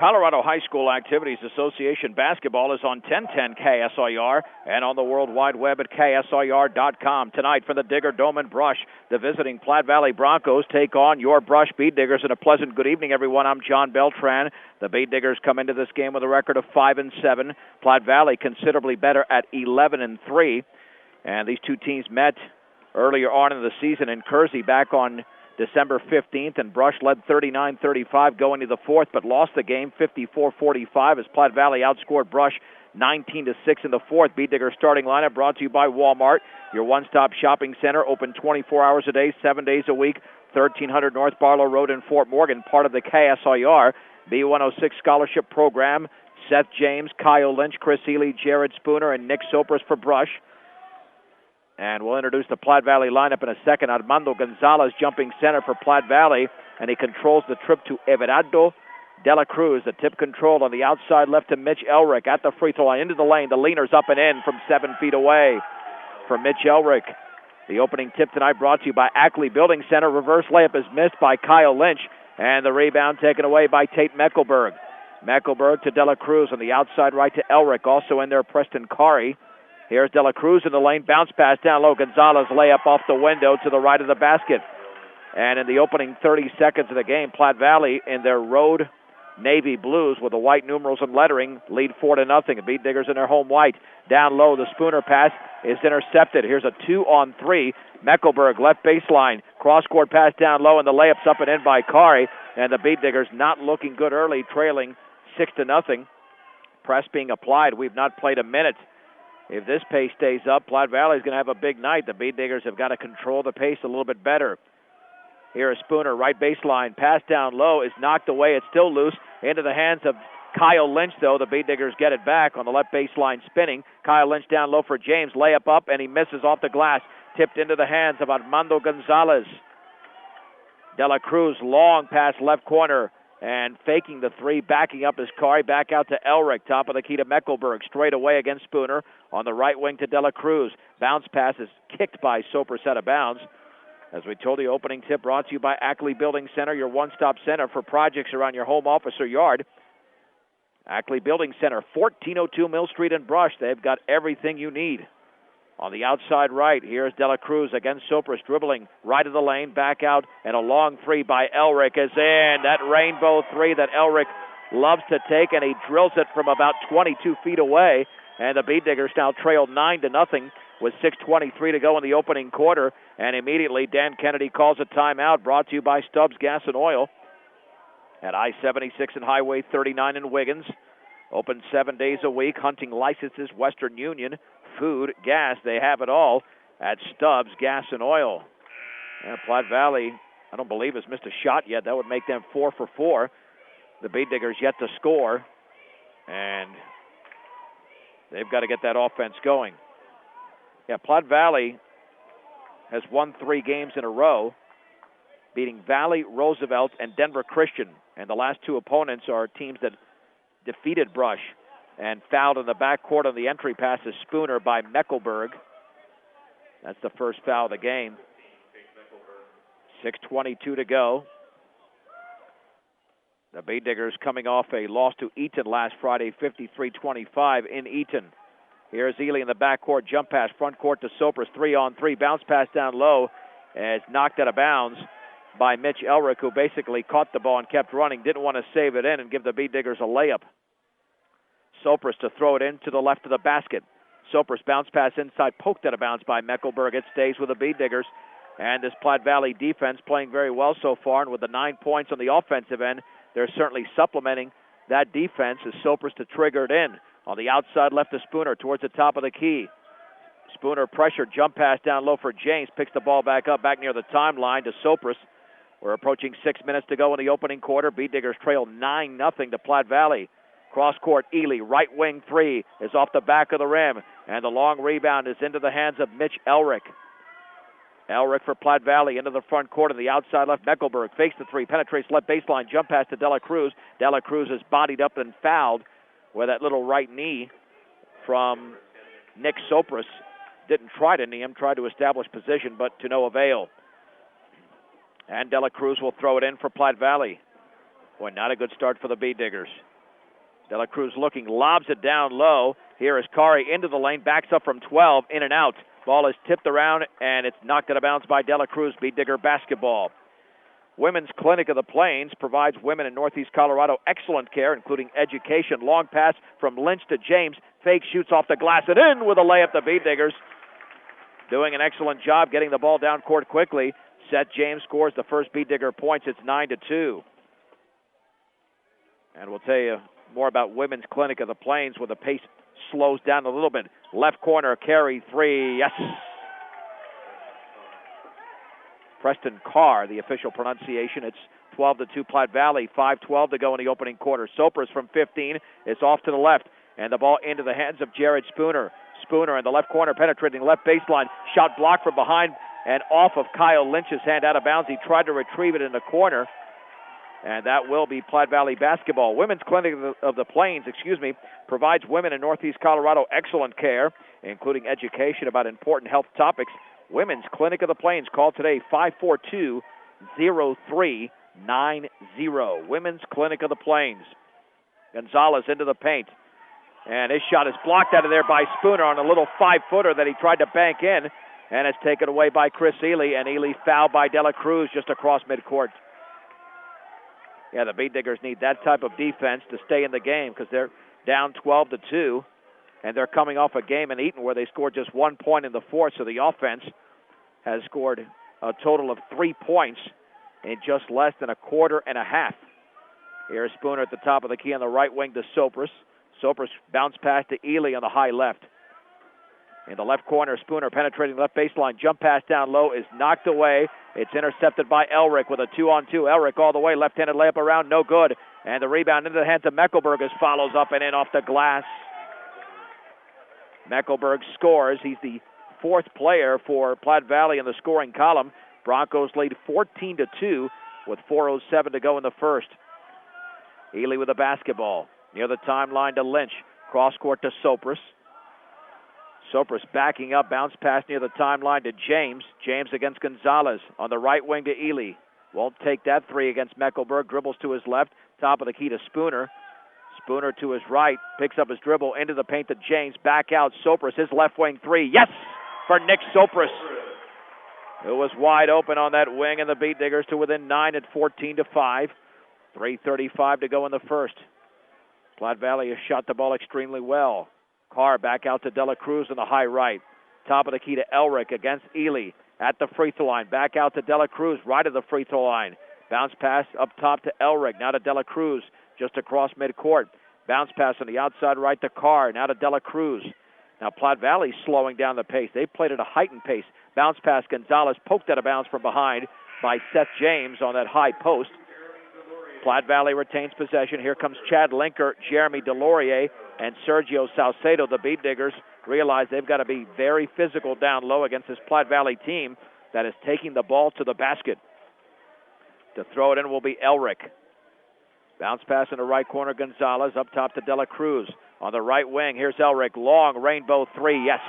Colorado High School Activities Association basketball is on 1010 KSIR and on the World Wide Web at KSIR.com. Tonight for the Digger Dome and Brush, the visiting Platte Valley Broncos take on your Brush Bead Diggers. And a pleasant good evening, everyone. I'm John Beltran. The Bead Diggers come into this game with a record of 5-7. Platte Valley considerably better at 11-3. And these two teams met earlier on in the season in Kersey back on December 15th, and Brush led 39-35 going to the fourth, but lost the game 54-45 as Platte Valley outscored Brush 19-6 in the fourth. Bead Digger starting lineup brought to you by Walmart, your one-stop shopping center, open 24 hours a day, 7 days a week, 1300 North Barlow Road in Fort Morgan, part of the KSIR B106 Scholarship Program. Seth James, Kyle Lynch, Chris Ely, Jared Spooner, and Nick Sopris for Brush. And we'll introduce the Platte Valley lineup in a second. Armando Gonzalez jumping center for Platte Valley, and he controls the trip to Everardo de la Cruz. The tip controlled on the outside left to Mitch Elrick at the free throw line into the lane. The leaner's up and in from 7 feet away for Mitch Elrick. The opening tip tonight brought to you by Ackley Building Center. Reverse layup is missed by Kyle Lynch, and the rebound taken away by Tate Meckelberg. Meckelberg to de la Cruz on the outside right to Elrick. Also in there, Preston Kari. Here's De La Cruz in the lane. Bounce pass down low. Gonzalez layup off the window to the right of the basket. And in the opening 30 seconds of the game, Platte Valley in their road navy blues with the white numerals and lettering lead 4-0. The Bead Diggers in their home white. Down low, the Spooner pass is intercepted. Here's a 2-on-3. Meckelberg left baseline. Cross-court pass down low, and the layup's up and in by Kari. And the Bead Diggers not looking good early, trailing 6-0. Press being applied. We've not played a minute. If this pace stays up, Platte Valley is going to have a big night. The Bead Diggers have got to control the pace a little bit better. Here is Spooner, right baseline. Pass down low is knocked away. It's still loose into the hands of Kyle Lynch, though. The Bead Diggers get it back on the left baseline spinning. Kyle Lynch down low for James. Layup up, and he misses off the glass. Tipped into the hands of Armando Gonzalez. De La Cruz, long pass left corner. And faking the three, backing up his Kari, back out to Elrick, top of the key to Meckelberg, straight away against Spooner, on the right wing to De La Cruz. Bounce pass is kicked by Sopris out of bounds. As we told you, opening tip brought to you by Ackley Building Center, your one-stop center for projects around your home, office, or yard. Ackley Building Center, 1402 Mill Street in Brush. They've got everything you need. On the outside right, here's De La Cruz against Sopris, dribbling right of the lane, back out, and a long three by Elrick is in. That rainbow three that Elrick loves to take, and he drills it from about 22 feet away. And the Bead Diggers now trail 9-0 with 6:23 to go in the opening quarter. And immediately, Dan Kennedy calls a timeout, brought to you by Stubbs Gas and Oil at I-76 and Highway 39 in Wiggins. Open 7 days a week, hunting licenses, Western Union, food, gas, they have it all at Stubbs Gas and Oil. And Platte Valley, I don't believe, has missed a shot yet. That would make them 4 for 4. The Bead Diggers yet to score, and they've got to get that offense going. Yeah, Platte Valley has won 3 games in a row, beating Valley, Roosevelt, and Denver Christian. And the last 2 opponents are teams that defeated Brush. And fouled in the backcourt on the entry pass is Spooner by Meckelberg. That's the first foul of the game. 6:22 to go. The Bead Diggers coming off a loss to Eaton last Friday, 53-25 in Eaton. Here's Ely in the backcourt, jump pass, front court to Sopris, 3-on-3, bounce pass down low, and it's knocked out of bounds by Mitch Elrick, who basically caught the ball and kept running, didn't want to save it in and give the Bead Diggers a layup. Sopris to throw it in to the left of the basket. Sopris bounce pass inside, poked out of bounds by Meckelberg. It stays with the Bead Diggers. And this Platte Valley defense playing very well so far. And with the 9 points on the offensive end, they're certainly supplementing that defense as Sopris to trigger it in. On the outside left to Spooner towards the top of the key. Spooner pressure, jump pass down low for James. Picks the ball back up, back near the timeline to Sopris. We're approaching 6 minutes to go in the opening quarter. Bead Diggers trail 9-0 to Platte Valley. Cross-court, Ely, right wing three is off the back of the rim. And the long rebound is into the hands of Mitch Elrick. Elrick for Platte Valley into the front court on the outside left. Meckelberg fakes the three, penetrates left baseline, jump pass to De La Cruz. De La Cruz is bodied up and fouled with that little right knee from Nick Sopris. Didn't try to knee him, tried to establish position, but to no avail. And De La Cruz will throw it in for Platte Valley. Boy, not a good start for the Bee Diggers. De La Cruz looking, lobs it down low. Here is Kari into the lane, backs up from 12, in and out. Ball is tipped around, and it's knocked out of bounds by De La Cruz. Bee Digger basketball. Women's Clinic of the Plains provides women in Northeast Colorado excellent care, including education. Long pass from Lynch to James. Fake shoots off the glass and in with a layup. The Bee Diggers doing an excellent job getting the ball down court quickly. Seth James scores the first Bee Digger points. It's 9-2. And we'll tell you more about Women's Clinic of the Plains when the pace slows down a little bit. Left corner, carry three. Yes. Preston Carr, the official pronunciation. It's 12-2 Platte Valley, 5:12 to go in the opening quarter. Sopris from 15 is off to the left, and the ball into the hands of Jared Spooner. Spooner in the left corner, penetrating left baseline. Shot blocked from behind and off of Kyle Lynch's hand, out of bounds. He tried to retrieve it in the corner, and that will be Platte Valley basketball. Women's Clinic of the Plains, provides women in Northeast Colorado excellent care, including education about important health topics. Women's Clinic of the Plains. Call today, 542-0390. Women's Clinic of the Plains. Gonzalez into the paint. And his shot is blocked out of there by Spooner on a little 5-footer that he tried to bank in. And it's taken away by Chris Ely. And Ely fouled by De La Cruz just across midcourt. Yeah, the Bee Diggers need that type of defense to stay in the game because they're down 12-2. And they're coming off a game in Eaton where they scored just 1 point in the fourth. So the offense has scored a total of 3 points in just less than a quarter and a half. Here's Spooner at the top of the key on the right wing to Sopris. Sopris bounced pass to Ely on the high left. In the left corner, Spooner penetrating left baseline. Jump pass down low is knocked away. It's intercepted by Elric with a 2-on-2. Elric all the way, left-handed layup around, no good. And the rebound into the hands of Meckelberg as follows up and in off the glass. Meckelberg scores. He's the fourth player for Platte Valley in the scoring column. Broncos lead 14-2 with 4:07 to go in the first. Ely with the basketball. Near the timeline to Lynch. Cross court to Sopris. Sopris backing up. Bounce pass near the timeline to James. James against Gonzalez. On the right wing to Ely. Won't take that three against Meckelberg. Dribbles to his left. Top of the key to Spooner. Spooner to his right, picks up his dribble into the paint to James. Back out, Sopris, his left wing three. Yes, for Nick Sopris. It was wide open on that wing, and the Bee Diggers to within 9 at 14-5. 3:35 to go in the first. Platte Valley has shot the ball extremely well. Carr back out to De La Cruz in the high right. Top of the key to Elric against Ely. At the free throw line, back out to De La Cruz, right of the free throw line. Bounce pass up top to Elric, now to De La Cruz. Just across midcourt. Bounce pass on the outside right to Carr. Now to De La Cruz. Now Platte Valley slowing down the pace. They played at a heightened pace. Bounce pass. Gonzalez poked out of bounds from behind by Seth James on that high post. Platte Valley retains possession. Here comes Chad Linker, Jeremy Delorier, and Sergio Salcedo. The Bee Diggers realize they've got to be very physical down low against this Platte Valley team that is taking the ball to the basket. To throw it in will be Elric. Bounce pass in the right corner, Gonzalez. Up top to De La Cruz. On the right wing, here's Elric. Long rainbow three, yes.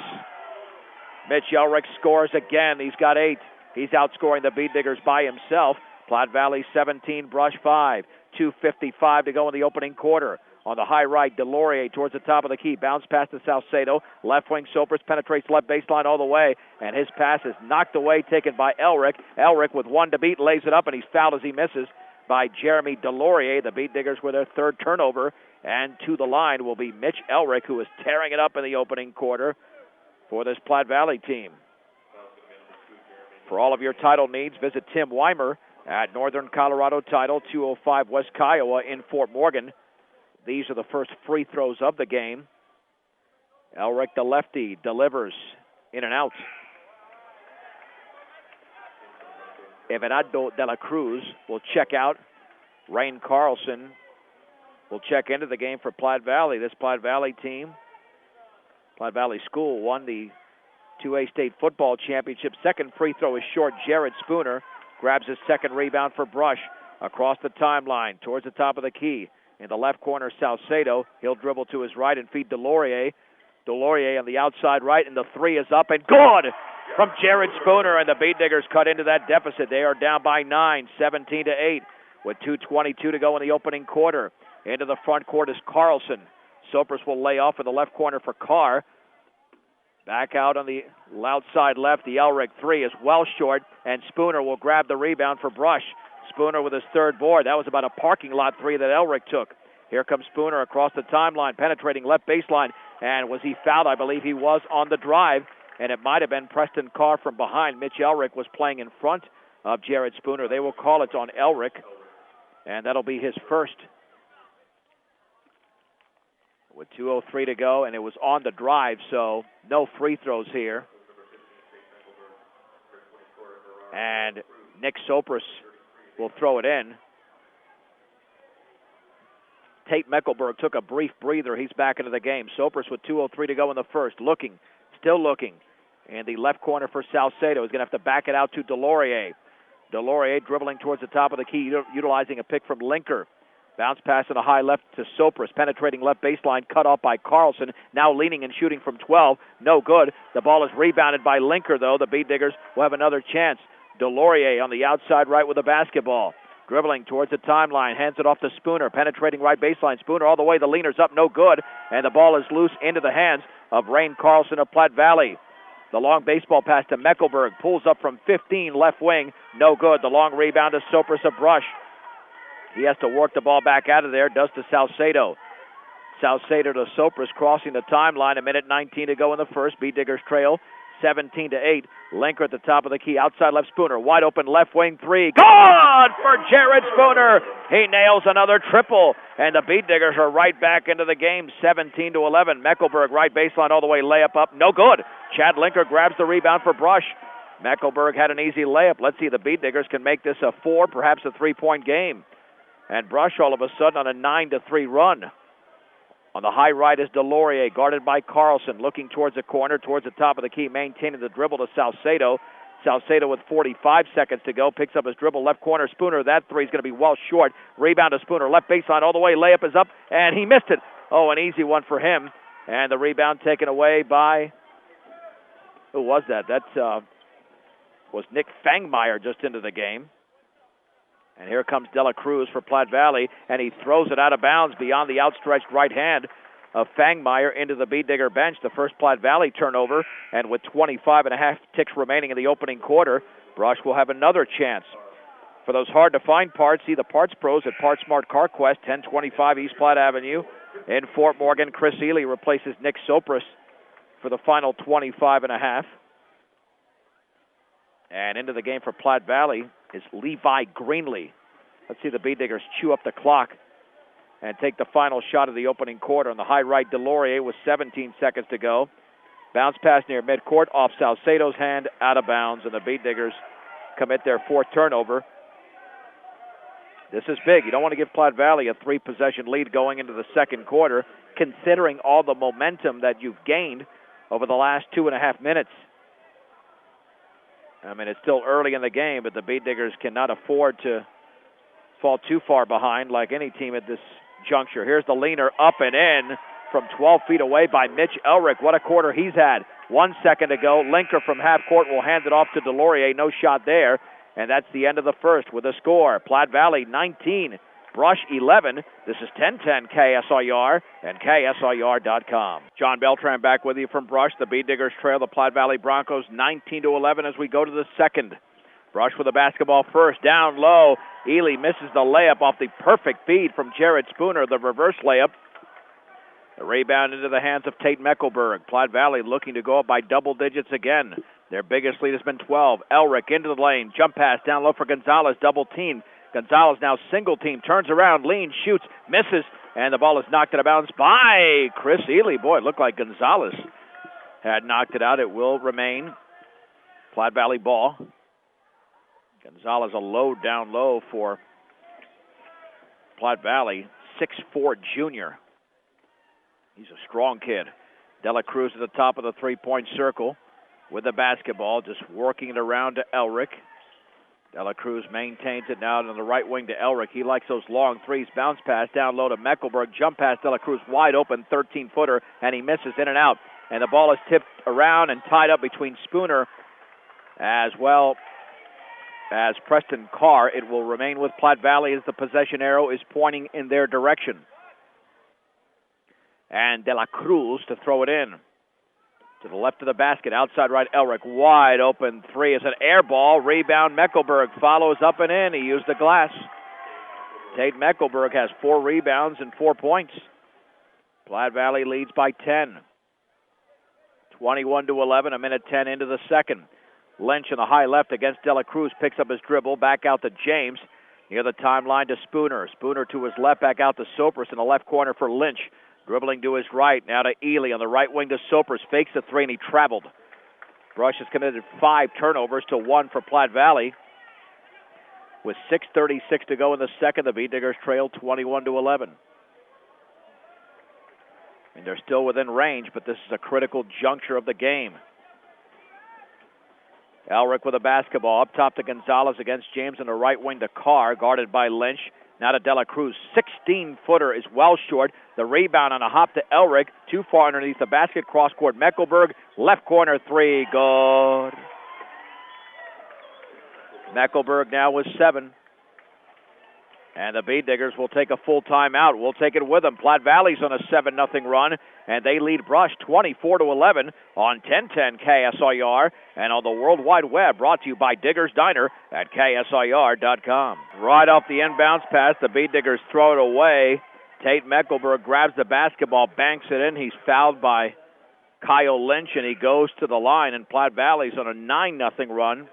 Mitch Elric scores again. He's got 8. He's outscoring the Bee Diggers by himself. Platte Valley 17, Brush 5. 2:55 to go in the opening quarter. On the high right, Delorier towards the top of the key. Bounce pass to Salcedo. Left wing, Sopris penetrates left baseline all the way. And his pass is knocked away, taken by Elric. Elric with 1 to beat, lays it up, and he's fouled as he misses by Jeremy Delorier. The Bee Diggers with their third turnover. And to the line will be Mitch Elric, who is tearing it up in the opening quarter for this Platte Valley team. For all of your title needs, visit Tim Weimer at Northern Colorado Title, 205 West Kiowa in Fort Morgan. These are the first free throws of the game. Elric, the lefty, delivers in and out. Everardo De La Cruz will check out. Rain Carlson will check into the game for Platte Valley. This Platte Valley team, Platte Valley School, won the 2A state football championship. Second free throw is short. Jared Spooner grabs his second rebound for Brush. Across the timeline, towards the top of the key. In the left corner, Salcedo. He'll dribble to his right and feed Delorier. Delorier on the outside right, and the three is up and good from Jared Spooner, and the Bee Diggers cut into that deficit. They are down by 9, 17-8. with 2:22 to go in the opening quarter. Into the front court is Carlson. Sopris will lay off in the left corner for Carr. Back out on the outside left, the Elric three is well short, and Spooner will grab the rebound for Brush. Spooner with his third board. That was about a parking lot three that Elric took. Here comes Spooner across the timeline, penetrating left baseline. And was he fouled? I believe he was on the drive, and it might have been Preston Carr from behind. Mitch Elric was playing in front of Jared Spooner. They will call it on Elric, and that'll be his first. With 2:03 to go, and it was on the drive, so no free throws here. And Nick Sopris will throw it in. Tate Meckelberg took a brief breather. He's back into the game. Sopris with 2:03 to go in the first. Still looking. And the left corner for Salcedo is going to have to back it out to Delorier. Delorier dribbling towards the top of the key, utilizing a pick from Linker. Bounce pass in a high left to Sopris, penetrating left baseline, cut off by Carlson. Now leaning and shooting from 12. No good. The ball is rebounded by Linker, though. The Beat Diggers will have another chance. Delorier on the outside right with the basketball. Dribbling towards the timeline, hands it off to Spooner, penetrating right baseline. Spooner all the way, the leaner's up, no good. And the ball is loose into the hands of Rain Carlson of Platte Valley. The long baseball pass to Meckelberg, pulls up from 15, left wing, no good. The long rebound to Sopris of Brush. He has to work the ball back out of there, does to Salcedo. Salcedo to Sopris, crossing the timeline, 1:19 to go in the first. Beat Diggers trail 17-8. Linker at the top of the key, outside left Spooner, wide open left wing three. Good for Jared Spooner. He nails another triple, and the Beat Diggers are right back into the game, 17-11. Meckelberg right baseline all the way, layup up, no good. Chad Linker grabs the rebound for Brush. Meckelberg had an easy layup. Let's see, the Beat Diggers can make this a 4, perhaps a 3-point game. And Brush all of a sudden on a 9-3 run. On the high right is Delorier, guarded by Carlson, looking towards the corner, towards the top of the key, maintaining the dribble to Salcedo. Salcedo with 45 seconds to go, picks up his dribble, left corner, Spooner. That three is going to be well short. Rebound to Spooner, left baseline all the way, layup is up, and he missed it. Oh, an easy one for him. And the rebound taken away by, who was that? That was Nick Fangmeyer just into the game. And here comes Dela Cruz for Platte Valley, and he throws it out of bounds beyond the outstretched right hand of Fangmeyer into the Beat Digger bench. The first Platte Valley turnover, and with 25.5 ticks remaining in the opening quarter, Brush will have another chance. For those hard-to-find parts, see the Parts Pros at PartSmart CarQuest, 1025 East Platte Avenue. In Fort Morgan, Chris Ely replaces Nick Sopris for the final 25.5. And into the game for Platte Valley is Levi Greenlee. Let's see the Beat Diggers chew up the clock and take the final shot of the opening quarter. On the high right, Delorier with 17 seconds to go. Bounce pass near midcourt, off Salcedo's hand, out of bounds, and the Beat Diggers commit their fourth turnover. This is big. You don't want to give Platte Valley a 3-possession lead going into the second quarter, considering all the momentum that you've gained over the last 2.5 minutes. I mean, it's still early in the game, but the Beat Diggers cannot afford to fall too far behind like any team at this juncture. Here's the leaner up and in from 12 feet away by Mitch Elric. What a quarter he's had. 1 second to go. Linker from half court will hand it off to Delorier. No shot there. And that's the end of the first with a score. Platte Valley 19, Brush 11. This is 1010 KSIR and KSIR.com. John Beltran back with you from Brush. The Beat Diggers trail the Platte Valley Broncos 19-11 as we go to the second. Brush with the basketball first, down low. Ely misses the layup off the perfect feed from Jared Spooner, the reverse layup. The rebound into the hands of Tate Meckelberg. Platte Valley looking to go up by double digits again. Their biggest lead has been 12. Elric into the lane. Jump pass down low for Gonzalez. Double team. Gonzalez now single team. Turns around. Leans. Shoots. Misses. And the ball is knocked out of bounds by Chris Ely. Boy, it looked like Gonzalez had knocked it out. It will remain Platte Valley ball. Gonzalez a load down low for Platte Valley. 6'4" junior. He's a strong kid. Dela Cruz at the top of the three-point circle with the basketball, just working it around to Elric. Dela Cruz maintains it now on the right wing to Elric. He likes those long threes. Bounce pass down low to Meckelberg. Jump pass, Dela Cruz wide open, 13-footer, and he misses in and out. And the ball is tipped around and tied up between Spooner as well as Preston Carr. It will remain with Platte Valley as the possession arrow is pointing in their direction. And De La Cruz to throw it in. To the left of the basket, outside right, Elric, wide open three. It's an air ball, rebound, Meckelberg follows up and in. He used the glass. Tate Meckelberg has 4 rebounds and 4 points. Platte Valley leads by 10. 21-11, a minute 10 into the second. Lynch in the high left against De La Cruz, picks up his dribble, back out to James. Near the timeline to Spooner. Spooner to his left, back out to Sopris in the left corner for Lynch. Dribbling to his right, now to Ely on the right wing to Sopris. Fakes the three and he traveled. Brush has committed 5 turnovers to 1 for Platte Valley. With 6:36 to go in the second, the Beatdiggers trail 21-11. And they're still within range, but this is a critical juncture of the game. Elric with a basketball up top to Gonzalez against James on the right wing to Carr, guarded by Lynch. Now to De La Cruz. 16-footer is well short. The rebound on a hop to Elric. Too far underneath the basket. Cross-court Meckelberg. Left corner three. Good. Meckelberg now with 7. And the Beatdiggers will take a full timeout. We'll take it with them. Platte Valley's on a 7-0 run, and they lead Brush 24-11 on 1010 KSIR and on the World Wide Web, brought to you by Diggers Diner at KSIR.com. Right off the inbounds pass, the Beatdiggers throw it away. Tate Meckelberg grabs the basketball, banks it in. He's fouled by Kyle Lynch, and he goes to the line, and Platte Valley's on a 9-0 run.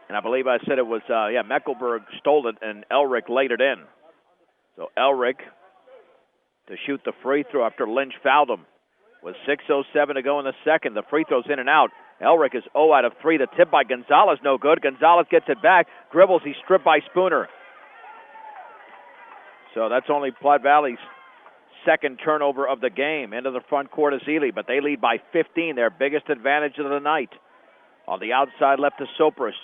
And I believe I said it was, Meckelberg stole it, and Elric laid it in. So Elric to shoot the free throw after Lynch fouled him. With 6:07 to go in the second, the free throw's in and out. Elric is 0 out of 3. The tip by Gonzalez, no good. Gonzalez gets it back, dribbles, he's stripped by Spooner. So that's only Platte Valley's second turnover of the game. Into the front court is Ely, but they lead by 15, their biggest advantage of the night. On the outside left to Sopris.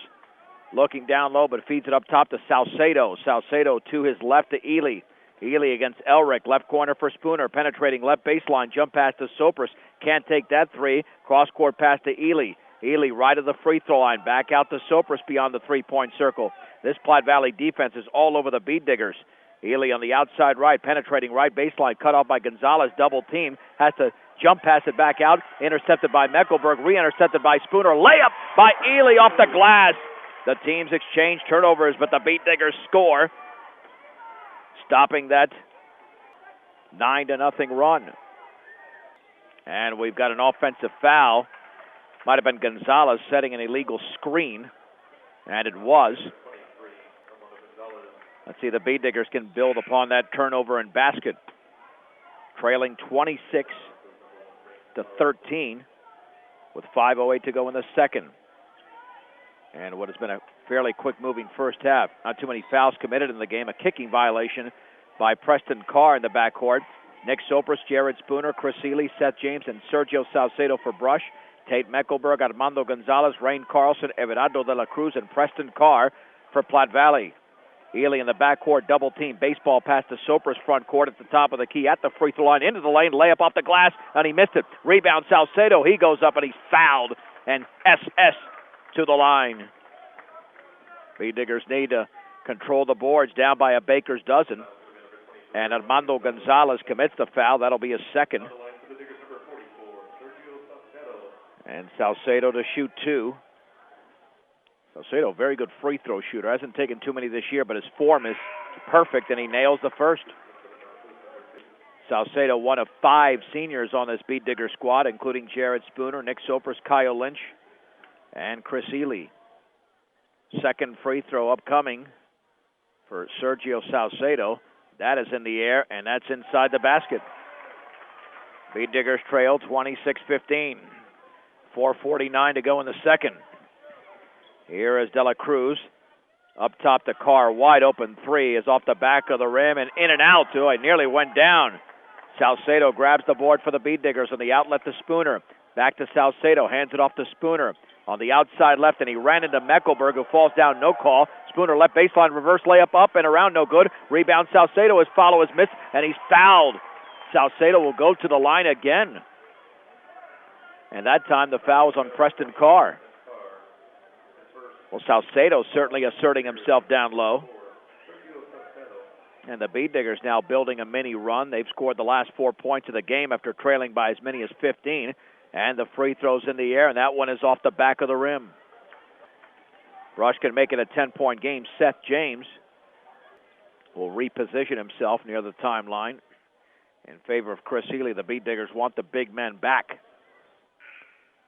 Looking down low, but feeds it up top to Salcedo. Salcedo to his left to Ely. Ely against Elric. Left corner for Spooner. Penetrating left baseline. Jump pass to Sopris. Can't take that three. Cross-court pass to Ely. Ely right of the free throw line. Back out to Sopris beyond the three-point circle. This Platte Valley defense is all over the Beatdiggers. Ely on the outside right. Penetrating right baseline. Cut off by Gonzalez. Double team. Has to jump pass it back out. Intercepted by Meckelberg. Re-intercepted by Spooner. Layup by Ely off the glass. The teams exchange turnovers, but the Beatdiggers score, stopping that 9-0 run. And we've got an offensive foul. Might have been Gonzalez setting an illegal screen, and it was. Let's see, the Beatdiggers can build upon that turnover and basket. Trailing 26-13 with 5:08 to go in the second. And what has been a fairly quick-moving first half. Not too many fouls committed in the game. A kicking violation by Preston Carr in the backcourt. Nick Sopris, Jared Spooner, Chris Ely, Seth James, and Sergio Salcedo for Brush. Tate Meckelberg, Armando Gonzalez, Rain Carlson, Everardo de la Cruz, and Preston Carr for Platte Valley. Ely in the backcourt, double team. Baseball pass to Sopris, front court at the top of the key, at the free throw line, into the lane, layup off the glass, and he missed it. Rebound Salcedo, he goes up and he's fouled, and SS to the line. Beatdiggers need to control the boards, down by a baker's dozen. And Armando Gonzalez commits the foul. That'll be his second. And Salcedo to shoot 2. Salcedo, very good free throw shooter. Hasn't taken too many this year, but his form is perfect, and he nails the first. Salcedo, one of 5 seniors on this Beatdigger squad, including Jared Spooner, Nick Sopris, Kyle Lynch, and Chris Ely. Second free throw upcoming for Sergio Salcedo. That is in the air, and that's inside the basket. Beatdiggers trail 26-15. 4:49 to go in the second. Here is De La Cruz. Up top to Carr. Wide open three is off the back of the rim and in and out. Oh, it nearly went down. Salcedo grabs the board for the Beatdiggers on the outlet to Spooner. Back to Salcedo. Hands it off to Spooner. On the outside left, and he ran into Meckelberg, who falls down, no call. Spooner left baseline, reverse layup up and around, no good. Rebound Salcedo, his follow is missed, and he's fouled. Salcedo will go to the line again. And that time the foul was on Preston Carr. Well, Salcedo certainly asserting himself down low. And the Bead Diggers now building a mini run. They've scored the last 4 points of the game after trailing by as many as 15. And the free throw's in the air, and that one is off the back of the rim. Brush can make it a 10-point game. Seth James will reposition himself near the timeline in favor of Chris Healy. The Bead Diggers want the big men back.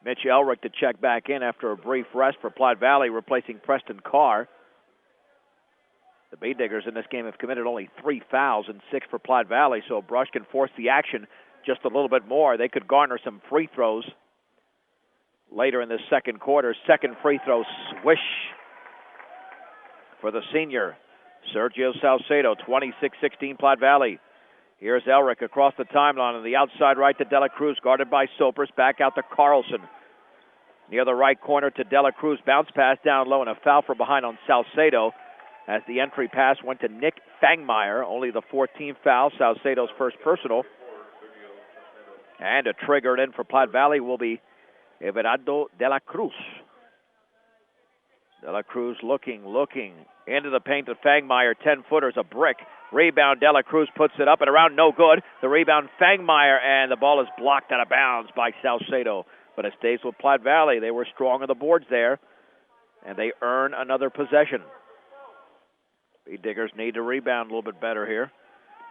Mitch Elrick to check back in after a brief rest for Platte Valley, replacing Preston Carr. The Bead Diggers in this game have committed only 3 fouls and 6 for Platte Valley, so Brush can force the action just a little bit more. They could garner some free throws later in this second quarter. Second free throw, swish for the senior, Sergio Salcedo, 26-16 Platte Valley. Here's Elrick across the timeline on the outside right to Dela Cruz, guarded by Sopers. Back out to Carlson. Near the right corner to Dela Cruz. Bounce pass down low and a foul from behind on Salcedo as the entry pass went to Nick Fangmeyer. Only the 14th foul, Salcedo's first personal. And a trigger in for Platte Valley will be Everardo Dela Cruz. Dela Cruz looking into the paint to Fangmeyer. 10-footers, a brick. Rebound, Dela Cruz puts it up and around, no good. The rebound, Fangmeyer, and the ball is blocked out of bounds by Salcedo. But it stays with Platte Valley. They were strong on the boards there, and they earn another possession. Bead Diggers need to rebound a little bit better here.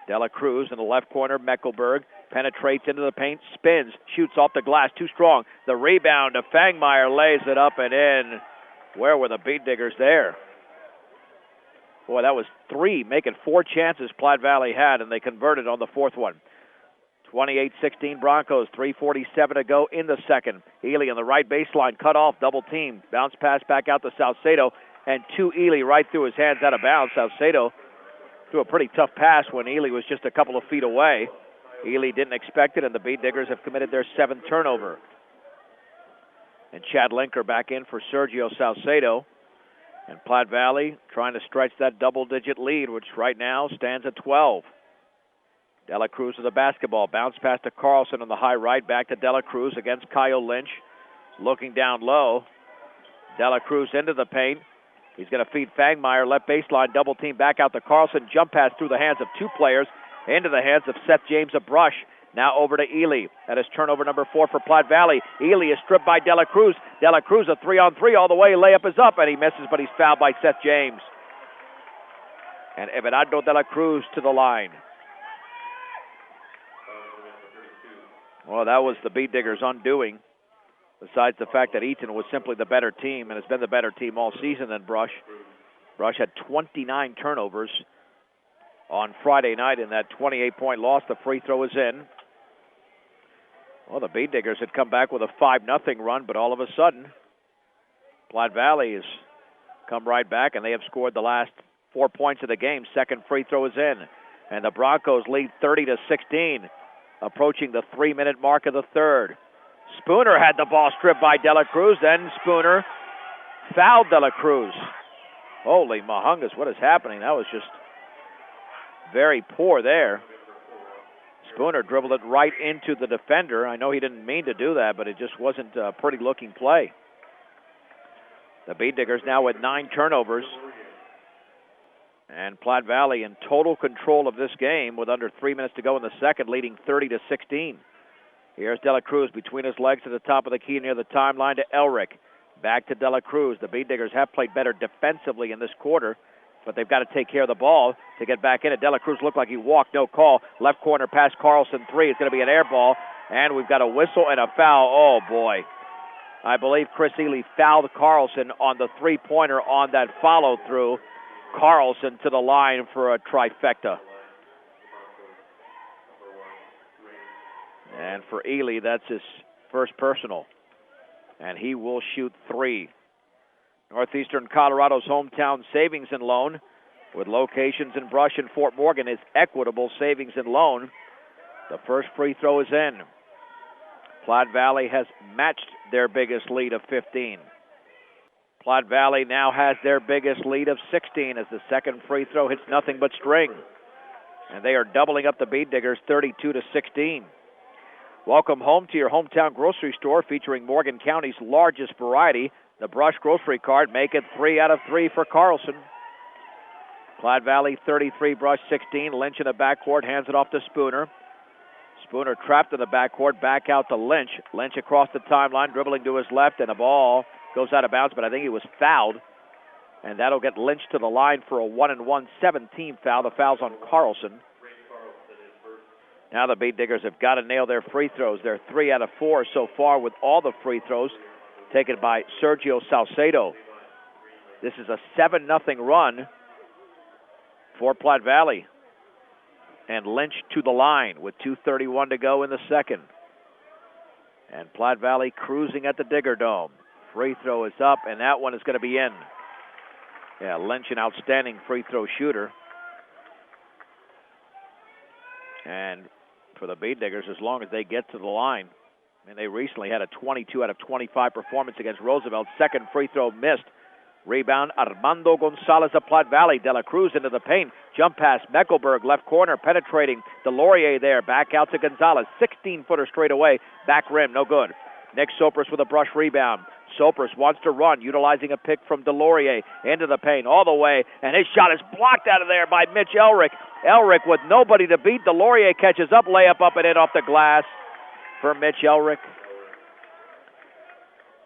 Dela Cruz in the left corner, Meckelberg penetrates into the paint, spins, shoots off the glass, too strong. The rebound to Fangmeyer, lays it up and in. Where were the Bead Diggers there? Boy, that was 3, make it 4 chances Platte Valley had, and they converted on the fourth one. 28-16 Broncos, 3:47 to go in the second. Ely on the right baseline, cut off, double team. Bounce pass back out to Salcedo, and to Ely right through his hands out of bounds. Salcedo threw a pretty tough pass when Ely was just a couple of feet away. Ely didn't expect it, and the Bead Diggers have committed their 7th turnover. And Chad Linker back in for Sergio Salcedo. And Platte Valley trying to stretch that double-digit lead, which right now stands at 12. Dela Cruz with the basketball. Bounce pass to Carlson on the high right. Back to Dela Cruz against Kyle Lynch. Looking down low. Dela Cruz into the paint. He's going to feed Fangmeyer. Left baseline, double team back out to Carlson. Jump pass through the hands of 2 players. Into the hands of Seth James of Brush. Now over to Ely. That is turnover number 4 for Platte Valley. Ely is stripped by Dela Cruz. Dela Cruz a 3-on-3 all the way. Layup is up, and he misses, but he's fouled by Seth James. And Everardo Dela Cruz to the line. Well, that was the Bead Diggers' undoing, besides the fact that Eaton was simply the better team and has been the better team all season than Brush. Brush had 29 turnovers on Friday night in that 28-point loss. The free throw is in. Well, the Bead Diggers had come back with a 5-0 run, but all of a sudden, Platte Valley has come right back, and they have scored the last 4 points of the game. Second free throw is in, and the Broncos lead 30-16, approaching the 3-minute mark of the third. Spooner had the ball stripped by Dela Cruz, then Spooner fouled Dela Cruz. Holy mahungus, what is happening? That was just very poor there. Spooner dribbled it right into the defender. I know he didn't mean to do that, but it just wasn't a pretty-looking play. The Bead Diggers now with 9 turnovers. And Platte Valley in total control of this game with under 3 minutes to go in the second, leading 30-16. Here's Dela Cruz between his legs at the top of the key near the timeline to Elrick. Back to Dela Cruz. The Bead Diggers have played better defensively in this quarter, but they've got to take care of the ball to get back in it. Dela Cruz looked like he walked, no call. Left corner pass, Carlson, 3. It's going to be an air ball, and we've got a whistle and a foul. Oh, boy. I believe Chris Ely fouled Carlson on the three-pointer on that follow-through. Carlson to the line for a trifecta. And for Ely, that's his first personal. And he will shoot 3. Northeastern Colorado's hometown savings and loan, with locations in Brush and Fort Morgan, is Equitable Savings and Loan. The first free throw is in. Platte Valley has matched their biggest lead of 15. Platte Valley now has their biggest lead of 16 as the second free throw hits nothing but string. And they are doubling up the Bead Diggers 32-16. Welcome home to your hometown grocery store featuring Morgan County's largest variety. The Brush Grocery Cart, make it 3 out of 3 for Carlson. Platte Valley 33, Brush 16. Lynch in the backcourt, hands it off to Spooner. Spooner trapped in the backcourt, back out to Lynch. Lynch across the timeline, dribbling to his left, and the ball goes out of bounds, but I think he was fouled. And that'll get Lynch to the line for a 1-and-1 7-team foul. The foul's on Carlson. Now the Beat Diggers have got to nail their free throws. They're 3 out of 4 so far with all the free throws taken by Sergio Salcedo. This is a 7-0 run for Platte Valley. And Lynch to the line with 2:31 to go in the second. And Platte Valley cruising at the Digger Dome. Free throw is up, and that one is going to be in. Yeah, Lynch, an outstanding free throw shooter. And for the Beat Diggers, as long as they get to the line, and they recently had a 22 out of 25 performance against Roosevelt. Second free throw missed. Rebound, Armando Gonzalez of Platte Valley. De La Cruz into the paint. Jump pass, Meckelberg, left corner, penetrating. Delorier there, back out to Gonzalez. 16-footer straight away, back rim, no good. Nick Sopris with a Brush rebound. Sopris wants to run, utilizing a pick from Delorier into the paint all the way, and his shot is blocked out of there by Mitch Elrick. Elrick with nobody to beat. Delorier catches up, layup up and in off the glass for Mitch Elrick.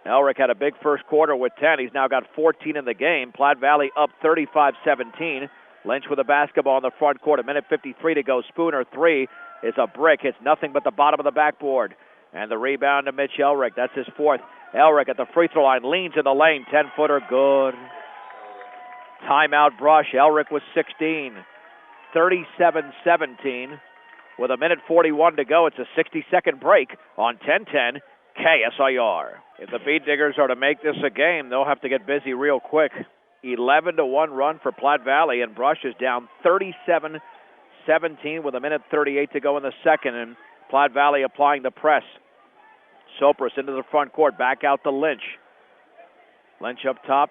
Elrick had a big first quarter with 10. He's now got 14 in the game. Platte Valley up 35-17. Lynch with a basketball in the front court. 1:53 to go. Spooner, 3 is a brick. It's nothing but the bottom of the backboard. And the rebound to Mitch Elrick. That's his 4th. Elrick at the free throw line, leans in the lane. 10-footer, good. Timeout Brush. Elrick with 16. 37-17. With 1:41 to go, it's a 60-second break on 10-10 KSIR. If the Beat Diggers are to make this a game, they'll have to get busy real quick. 11-1 run for Platte Valley, and Brush is down 37-17 with 1:38 to go in the second, and Platte Valley applying the press. Sopris into the front court, back out to Lynch. Lynch up top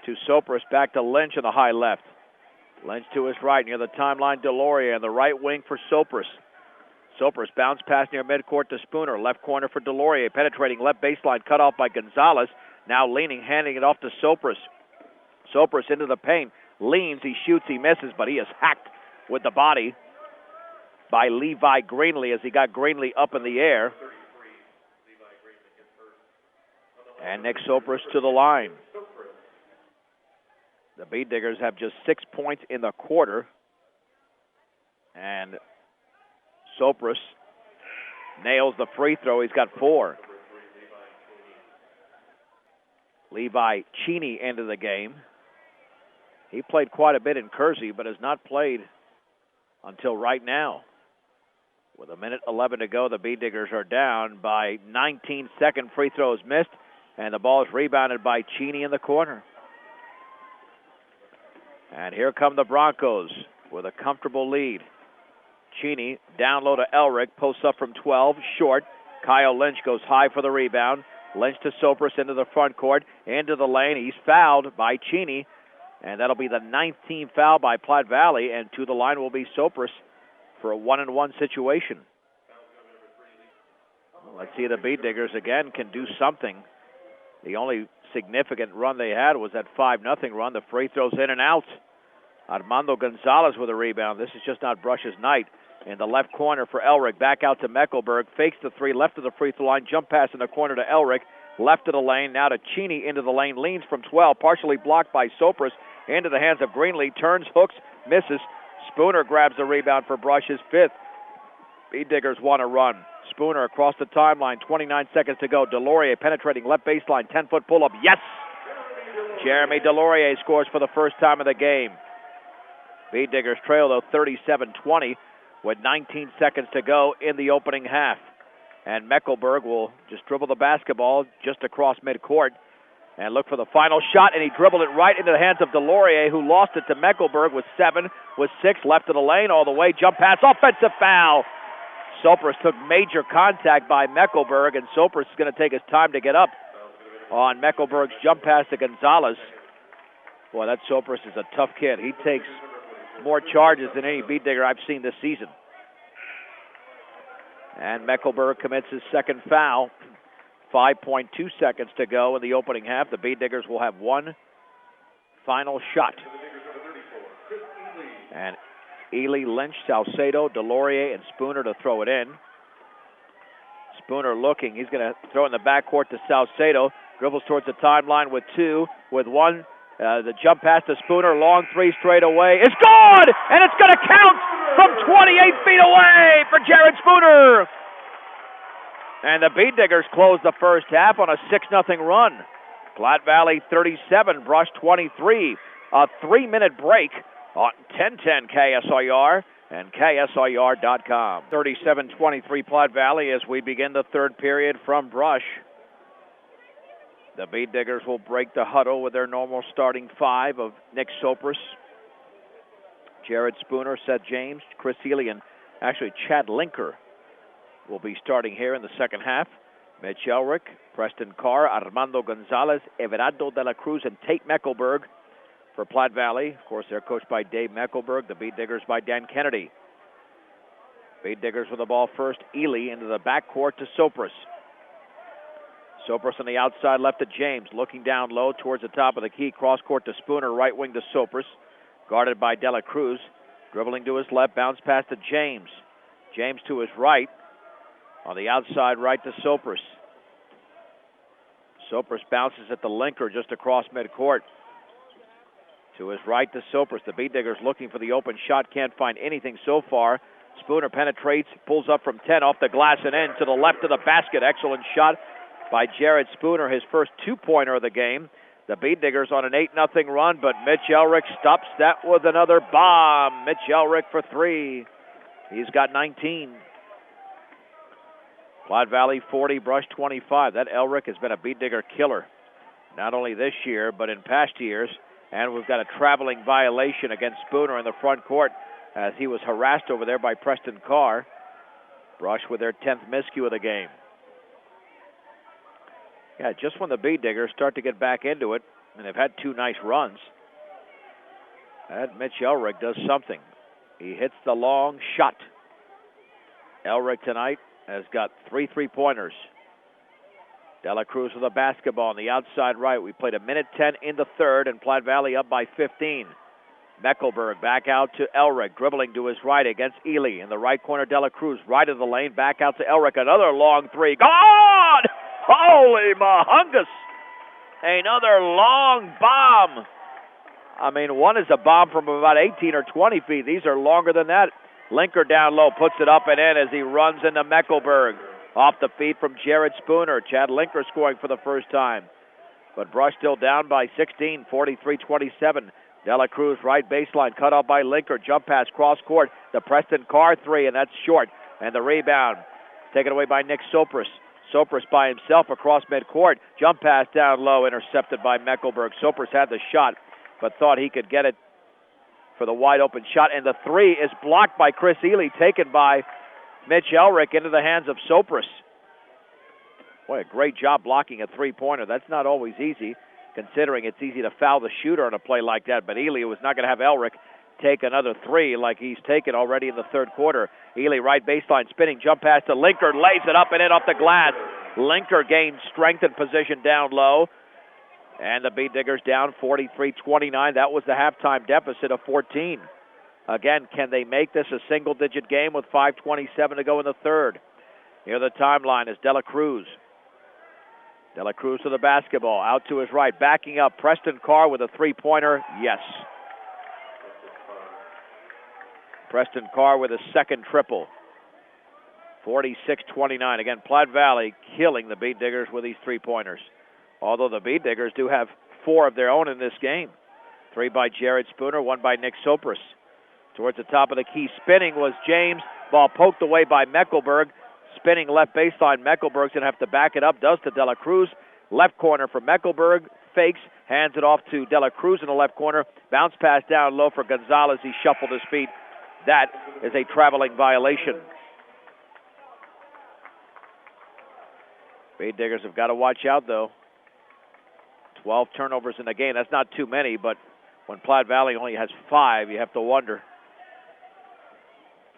to Sopris, back to Lynch in the high left. Lynch to his right, near the timeline, Delorier in the right wing for Sopris. Sopris bounce pass near midcourt to Spooner. Left corner for Delorier, penetrating left baseline, cut off by Gonzalez. Now leaning, handing it off to Sopris. Sopris into the paint, leans, he shoots, he misses, but he is hacked with the body by Levi Greenlee as he got Greenlee up in the air. And Nick Sopris to the line. The Beat Diggers have just 6 points in the quarter. And Sopris nails the free throw. He's got 4. Levi Cheney into the game. He played quite a bit in Kersey, but has not played until right now. With 1:11 to go, the Beat Diggers are down by 19. Second free throw is missed, and the ball is rebounded by Cheney in the corner. And here come the Broncos with a comfortable lead. Cheney down low to Elrick, posts up from 12, short. Kyle Lynch goes high for the rebound. Lynch to Sopris into the front court, into the lane. He's fouled by Cheney, and that'll be the 9th team foul by Platte Valley, and to the line will be Sopris for a 1-and-1 situation. Well, let's see if the Beat Diggers again can do something. The only significant run they had was that 5-0 run. The free throws in and out. Armando Gonzalez with a rebound. This is just not Brush's night. In the left corner for Elrick. Back out to Meckelberg. Fakes the 3, left of the free throw line. Jump pass in the corner to Elrick. Left of the lane. Now to Cheney into the lane. Leans from 12. Partially blocked by Sopris. Into the hands of Greenlee. Turns, hooks, misses. Spooner grabs the rebound for Brush's 5th. Beat Diggers want to run. Spooner across the timeline. 29 seconds to go. Delorier penetrating left baseline. 10-foot pull-up. Yes! Jeremy Delorier scores for the first time of the game. Beat Diggers trail, though, 37-20 with 19 seconds to go in the opening half. And Meckelberg will just dribble the basketball just across midcourt and look for the final shot, and he dribbled it right into the hands of Delorier, who lost it to Meckelberg with 7, with 6 left of the lane all the way. Jump pass, offensive foul. Sopris took major contact by Meckelberg, and Sopris is going to take his time to get up on Meckelberg's jump pass to Gonzalez. Boy, that Sopris is a tough kid. He takes more charges than any Beat Digger I've seen this season. And Meckelberg commits his second foul. 5.2 seconds to go in the opening half. The Bead Diggers will have one final shot. And Ely, Lynch, Salcedo, Delorier, and Spooner to throw it in. Spooner looking. He's going to throw in the backcourt to Salcedo. Dribbles towards the timeline with two. With one, the jump pass to Spooner. Long three straight away. It's good! And it's going to count from 28 feet away for Jared Spooner. And the Bead Diggers close the first half on a 6-0 run. Platte Valley 37, Brush 23. A 3-minute break on 1010 KSIR and KSIR.com. 37-23 Platte Valley as we begin the third period from Brush. The Bead Diggers will break the huddle with their normal starting five of Nick Sopris, Jared Spooner, Seth James, Chris Ely, and actually Chad Linker will be starting here in the second half. Mitch Elrick, Preston Carr, Armando Gonzalez, Everardo de la Cruz, and Tate Meckelberg for Platte Valley. Of course, they're coached by Dave Meckelberg. The Bead Diggers by Dan Kennedy. Bead Diggers with the ball first. Ely into the backcourt to Sopris. Sopris on the outside left to James. Looking down low towards the top of the key. Cross court to Spooner. Right wing to Sopris. Guarded by De La Cruz. Dribbling to his left. Bounce pass to James. James to his right. On the outside right to Sopris. Sopris bounces at the Linker just across midcourt. To his right to Sopris. The Bead Diggers looking for the open shot. Can't find anything so far. Spooner penetrates. Pulls up from 10 off the glass and in to the left of the basket. Excellent shot by Jared Spooner. His first two-pointer of the game. The Bead Diggers on an 8-0 run, but Mitch Elrick stops that with another bomb. Mitch Elrick for three. He's got 19. Platte Valley 40, Brush 25. That Elrick has been a Bead Digger killer, not only this year, but in past years. And we've got a traveling violation against Spooner in the front court as he was harassed over there by Preston Carr. Brush with their 10th miscue of the game. Yeah, just when the Bead Diggers start to get back into it, and they've had two nice runs, that Mitch Elrick does something. He hits the long shot. Elrick tonight has got 3 3-pointers. De La Cruz with a basketball on the outside right. We played 1:10 in the third, and Platte Valley up by 15. Meckelberg back out to Elrick, dribbling to his right against Ely. In the right corner, De La Cruz, right of the lane, back out to Elrick. Another long three. Gone! Holy mahungus! Another long bomb. I mean, one is a bomb from about 18 or 20 feet. These are longer than that. Linker down low, puts it up and in as he runs into Meckelberg. Off the feet from Jared Spooner. Chad Linker scoring for the first time. But Brush still down by 16, 43-27. De La Cruz right baseline, cut off by Linker. Jump pass, cross court. The Preston Carr three, and that's short. And the rebound taken away by Nick Sopris. Sopris by himself across midcourt. Jump pass down low, intercepted by Meckelberg. Sopris had the shot, but thought he could get it for the wide open shot. And the three is blocked by Chris Ely, taken by Mitch Elrick into the hands of Sopris. Boy, a great job blocking a three-pointer. That's not always easy, considering it's easy to foul the shooter on a play like that. But Ely was not going to have Elrick take another three like he's taken already in the third quarter. Ely right baseline, spinning jump pass to Linker, lays it up and in off the glass. Linker gains strength and position down low. And the Bead Diggers down 43-29. That was the halftime deficit of 14. Again, can they make this a single-digit game with 5:27 to go in the third? Here the timeline is De La Cruz. De La Cruz to the basketball, out to his right, backing up. Preston Carr with a three-pointer, yes. Preston Carr with a second triple. 46-29. Again, Platte Valley killing the Bead Diggers with these three-pointers. Although the Bead Diggers do have 4 of their own in this game. 3 by Jared Spooner, 1 by Nick Sopris. Towards the top of the key, spinning was James. Ball poked away by Meckelberg. Spinning left baseline. Meckelberg's going to have to back it up. Does to De La Cruz. Left corner for Meckelberg. Fakes. Hands it off to De La Cruz in the left corner. Bounce pass down low for Gonzalez. He shuffled his feet. That is a traveling violation. Bead Diggers have got to watch out, though. 12 turnovers in the game. That's not too many, but when Platte Valley only has 5, you have to wonder.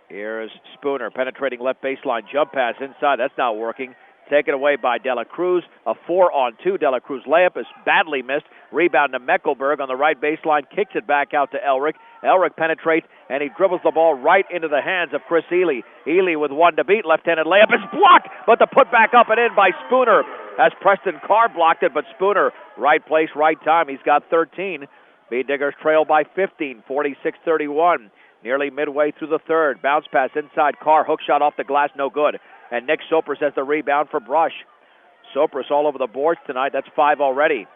Here's Spooner penetrating left baseline. Jump pass inside. That's not working. Taken away by De La Cruz. A 4-on-2. De La Cruz layup is badly missed. Rebound to Meckelberg on the right baseline. Kicks it back out to Elric. Elric penetrates, and he dribbles the ball right into the hands of Chris Ely. Ely with one to beat. Left-handed layup is blocked, but the put back up and in by Spooner. As Preston Carr blocked it, but Spooner, right place, right time. He's got 13. Beat Diggers trail by 15, 46-31. Nearly midway through the third. Bounce pass inside. Carr, hook shot off the glass, no good. And Nick Sopris has the rebound for Brush. Sopris all over the boards tonight. That's 5 already.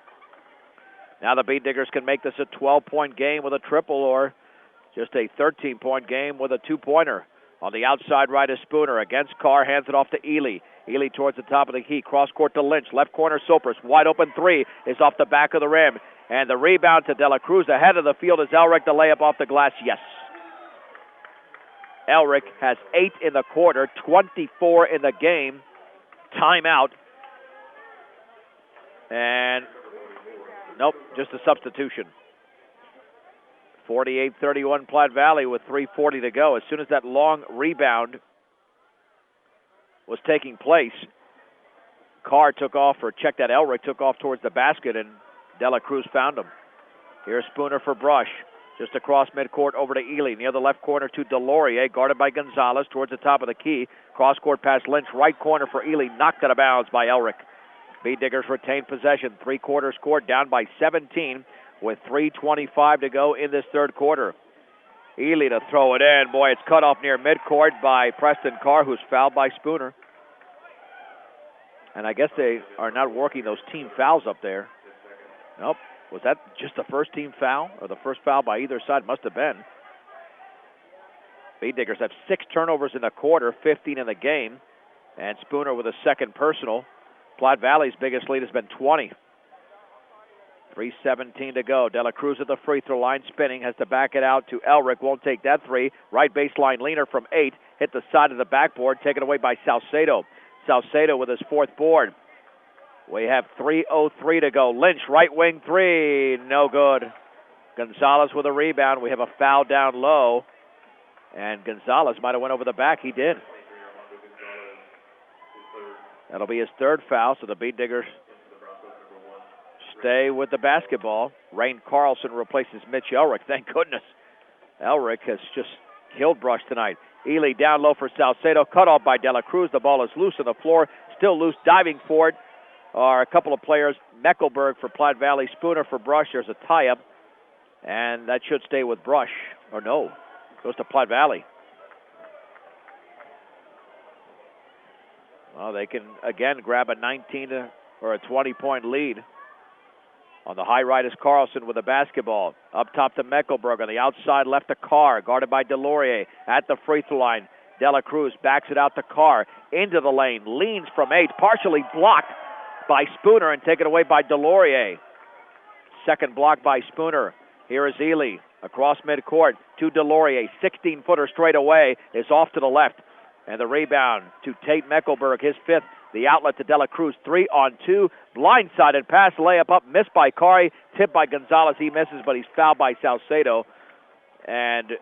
Now the Beat Diggers can make this a 12-point game with a triple or just a 13-point game with a two-pointer. On the outside right is Spooner. Against Carr, hands it off to Ely. Ely towards the top of the key. Cross court to Lynch. Left corner Sopris. Wide open three is off the back of the rim. And the rebound to De La Cruz. Ahead of the field is Elric. The layup off the glass. Yes. Elric has 8 in the quarter, 24 in the game. Timeout. And, nope, just a substitution. 48-31 Platte Valley with 3:40 to go. As soon as that long rebound was taking place, Carr took off, or checked that Elric, took off towards the basket, and De La Cruz found him. Here's Spooner for Brush. Just across midcourt over to Ely. Near the left corner to Delorier, guarded by Gonzalez towards the top of the key. Cross-court pass Lynch, right corner for Ely, knocked out of bounds by Elric. Beat Diggers retain possession. 3-quarter score, down by 17 with 3:25 to go in this third quarter. Ely to throw it in. Boy, it's cut off near midcourt by Preston Carr, who's fouled by Spooner. And I guess they are not working those team fouls up there. Nope. Was that just the first team foul, or the first foul by either side? Must have been. Beat Diggers have 6 turnovers in the quarter, 15 in the game, and Spooner with a second personal. Platte Valley's biggest lead has been 20. 3:17 to go. De La Cruz at the free throw line, spinning, has to back it out to Elric. Won't take that three. Right baseline leaner from 8. Hit the side of the backboard, taken away by Salcedo. Salcedo with his 4th board. We have 3:03 to go. Lynch, right wing three, no good. Gonzalez with a rebound. We have a foul down low. And Gonzalez might have went over the back. He did. That'll be his 3rd foul, so the Beat Diggers stay with the basketball. Rain Carlson replaces Mitch Elric. Thank goodness. Elric has just killed Brush tonight. Ely down low for Salcedo. Cut off by De La Cruz. The ball is loose on the floor. Still loose, diving for it are a couple of players. Meckelberg for Platte Valley, Spooner for Brush. There's a tie-up, and that should stay with Brush. Or no, goes to Platte Valley. Well, they can, again, grab a 19 or a 20-point lead. On the high right is Carlson with the basketball. Up top to Meckelberg. On the outside left to Carr, guarded by Delorier. At the free throw line, De La Cruz backs it out to Carr. Into the lane, leans from 8, partially blocked by Spooner and taken away by Delorier. Second block by Spooner. Here is Ely across midcourt to Delorier. 16-footer straight away is off to the left. And the rebound to Tate Meckelberg, his 5th. The outlet to De La Cruz, 3-on-2. Blindsided pass, layup up, missed by Kari. Tipped by Gonzalez. He misses, but he's fouled by Salcedo. And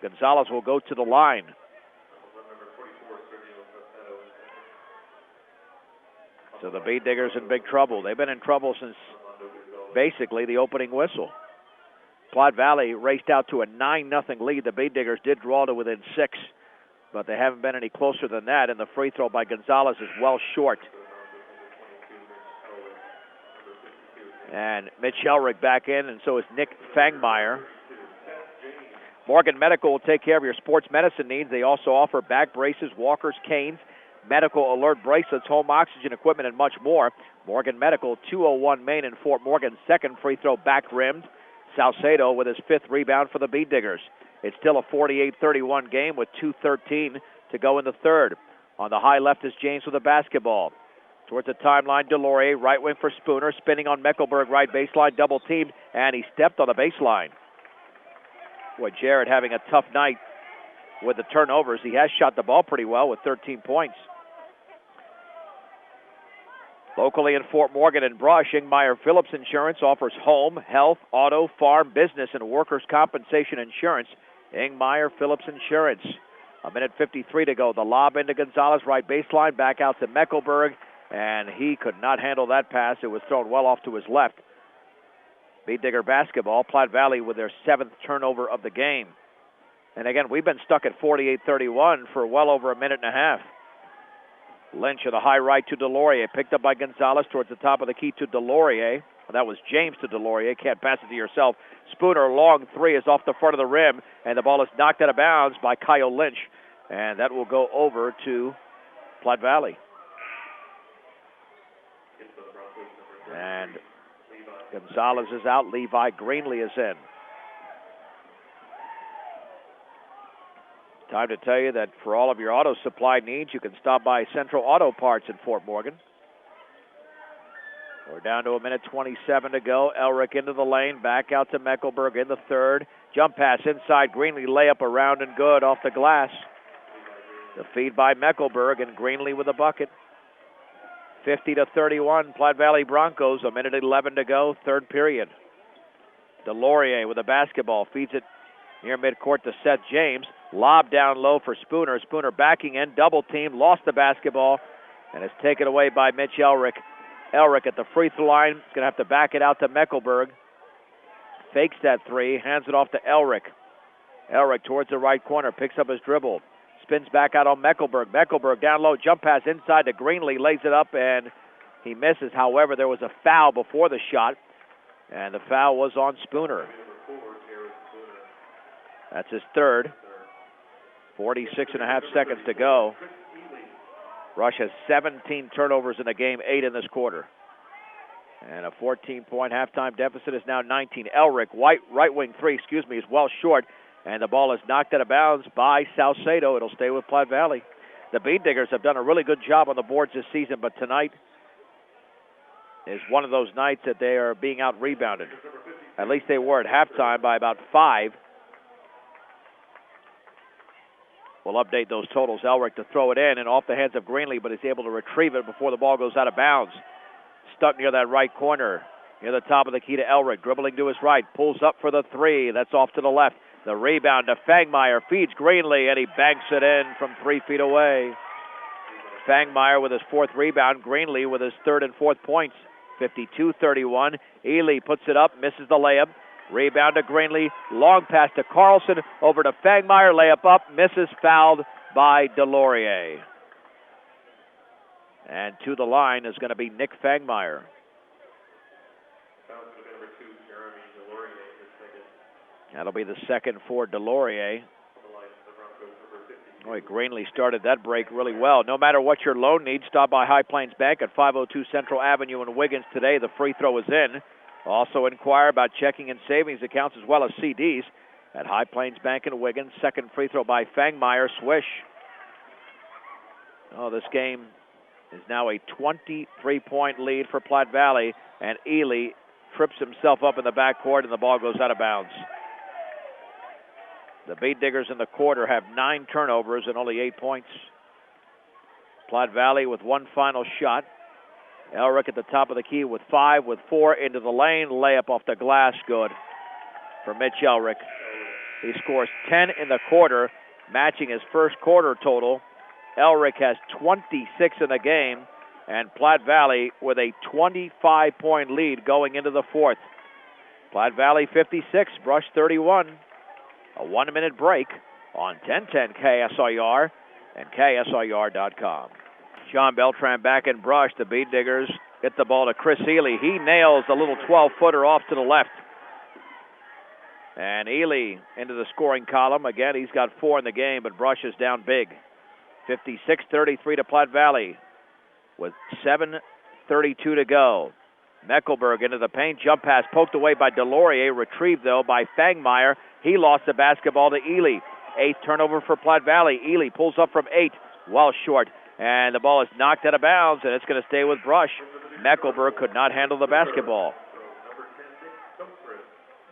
Gonzalez will go to the line. So the Beat Diggers in big trouble. They've been in trouble since basically the opening whistle. Platte Valley raced out to a 9-0 lead. The Beat Diggers did draw to within 6, but they haven't been any closer than that, and the free throw by Gonzalez is well short. And Mitch Elric back in, and so is Nick Fangmeyer. Morgan Medical will take care of your sports medicine needs. They also offer back braces, walkers, canes, medical alert bracelets, home oxygen equipment, and much more. Morgan Medical, 201 Main in Fort Morgan. Second free throw back rimmed. Salcedo with his 5th rebound for the Beat Diggers. It's still a 48-31 game with 2:13 to go in the third. On the high left is James with the basketball. Towards the timeline, Delorier, right wing for Spooner, spinning on Meckelberg, right baseline, double teamed, and he stepped on the baseline. Boy, Jared having a tough night with the turnovers. He has shot the ball pretty well with 13 points. Locally in Fort Morgan and Brush, Ingmeyer Phillips Insurance offers home, health, auto, farm, business, and workers' compensation insurance. Ingmeyer Phillips Insurance. A minute 53 to go. The lob into Gonzalez, right baseline, back out to Meckelberg, and he could not handle that pass. It was thrown well off to his left. Beat Digger basketball, Platte Valley with their 7th turnover of the game. And again, we've been stuck at 48-31 for well over a minute and a half. Lynch of the high right to Delorier, picked up by Gonzalez towards the top of the key to Delorier. That was James to Delorier. Can't pass it to yourself. Spooner, long three, is off the front of the rim, and the ball is knocked out of bounds by Kyle Lynch. And that will go over to Platte Valley. And Gonzalez is out. Levi Greenlee is in. Time to tell you that for all of your auto supply needs, you can stop by Central Auto Parts in Fort Morgan. We're down to a minute 27 to go. Elrick into the lane, back out to Meckelberg in the third. Jump pass inside. Greenlee layup around and good off the glass. The feed by Meckelberg, and Greenlee with a bucket. 50-31, Platte Valley Broncos. A minute 11 to go, third period. Delorier with a basketball, feeds it near midcourt to Seth James. Lob down low for Spooner. Spooner backing in, double team, lost the basketball, and is taken away by Mitch Elrick. Elrick at the free throw line is going to have to back it out to Meckelberg. Fakes that three, hands it off to Elrick. Elrick towards the right corner, picks up his dribble. Spins back out on Meckelberg. Meckelberg down low, jump pass inside to Greenlee, lays it up, and he misses. However, there was a foul before the shot, and the foul was on Spooner. That's his third. 46.5 seconds to go. Rush has 17 turnovers in the game, 8 in this quarter. And a 14-point halftime deficit is now 19. Elrick, right wing three, is well short. And the ball is knocked out of bounds by Salcedo. It'll stay with Platte Valley. The Bean Diggers have done a really good job on the boards this season, but tonight is one of those nights that they are being out-rebounded. At least they were at halftime by about 5. We'll update those totals. Elrick to throw it in and off the hands of Greenlee, but is able to retrieve it before the ball goes out of bounds. Stuck near that right corner, near the top of the key to Elrick. Dribbling to his right, pulls up for the three. That's off to the left. The rebound to Fangmeyer, feeds Greenlee, and he banks it in from 3 feet away. Fangmeyer with his 4th rebound. Greenlee with his 3rd and 4th points. 52-31. Ely puts it up, misses the layup. Rebound to Greenlee. Long pass to Carlson. Over to Fangmeyer. Layup up. Misses. Fouled by Delorier. And to the line is going to be Nick Fangmeyer. That'll be the second for Delorier. Boy, Greenlee started that break really well. No matter what your loan needs, stop by High Plains Bank at 502 Central Avenue in Wiggins today. The free throw is in. Also inquire about checking and savings accounts as well as CDs at High Plains Bank in Wiggins. Second free throw by Fangmeyer. Swish. Oh, this game is now a 23-point lead for Platte Valley, and Ely trips himself up in the backcourt, and the ball goes out of bounds. The Bean Diggers in the quarter have 9 turnovers and only 8 points. Platte Valley with one final shot. Elrick at the top of the key with 5, with 4 into the lane. Layup off the glass, good for Mitch Elrick. He scores 10 in the quarter, matching his first quarter total. Elrick has 26 in the game, and Platte Valley with a 25-point lead going into the fourth. Platte Valley 56, Brush 31. A 1-minute break on 1010 KSIR and KSIR.com. Sean Beltran back in Brush. The Bean Diggers get the ball to Chris Ely. He nails a little 12-footer off to the left. And Ely into the scoring column. Again, he's got 4 in the game, but Brush is down big. 56-33 to Platte Valley with 7:32 to go. Meckelberg into the paint. Jump pass poked away by Delorier. Retrieved, though, by Fangmeyer. He lost the basketball to Ely. 8th turnover for Platte Valley. Ely pulls up from 8. Well short. And the ball is knocked out of bounds, and it's going to stay with Brush. Meckelberg could not handle the basketball.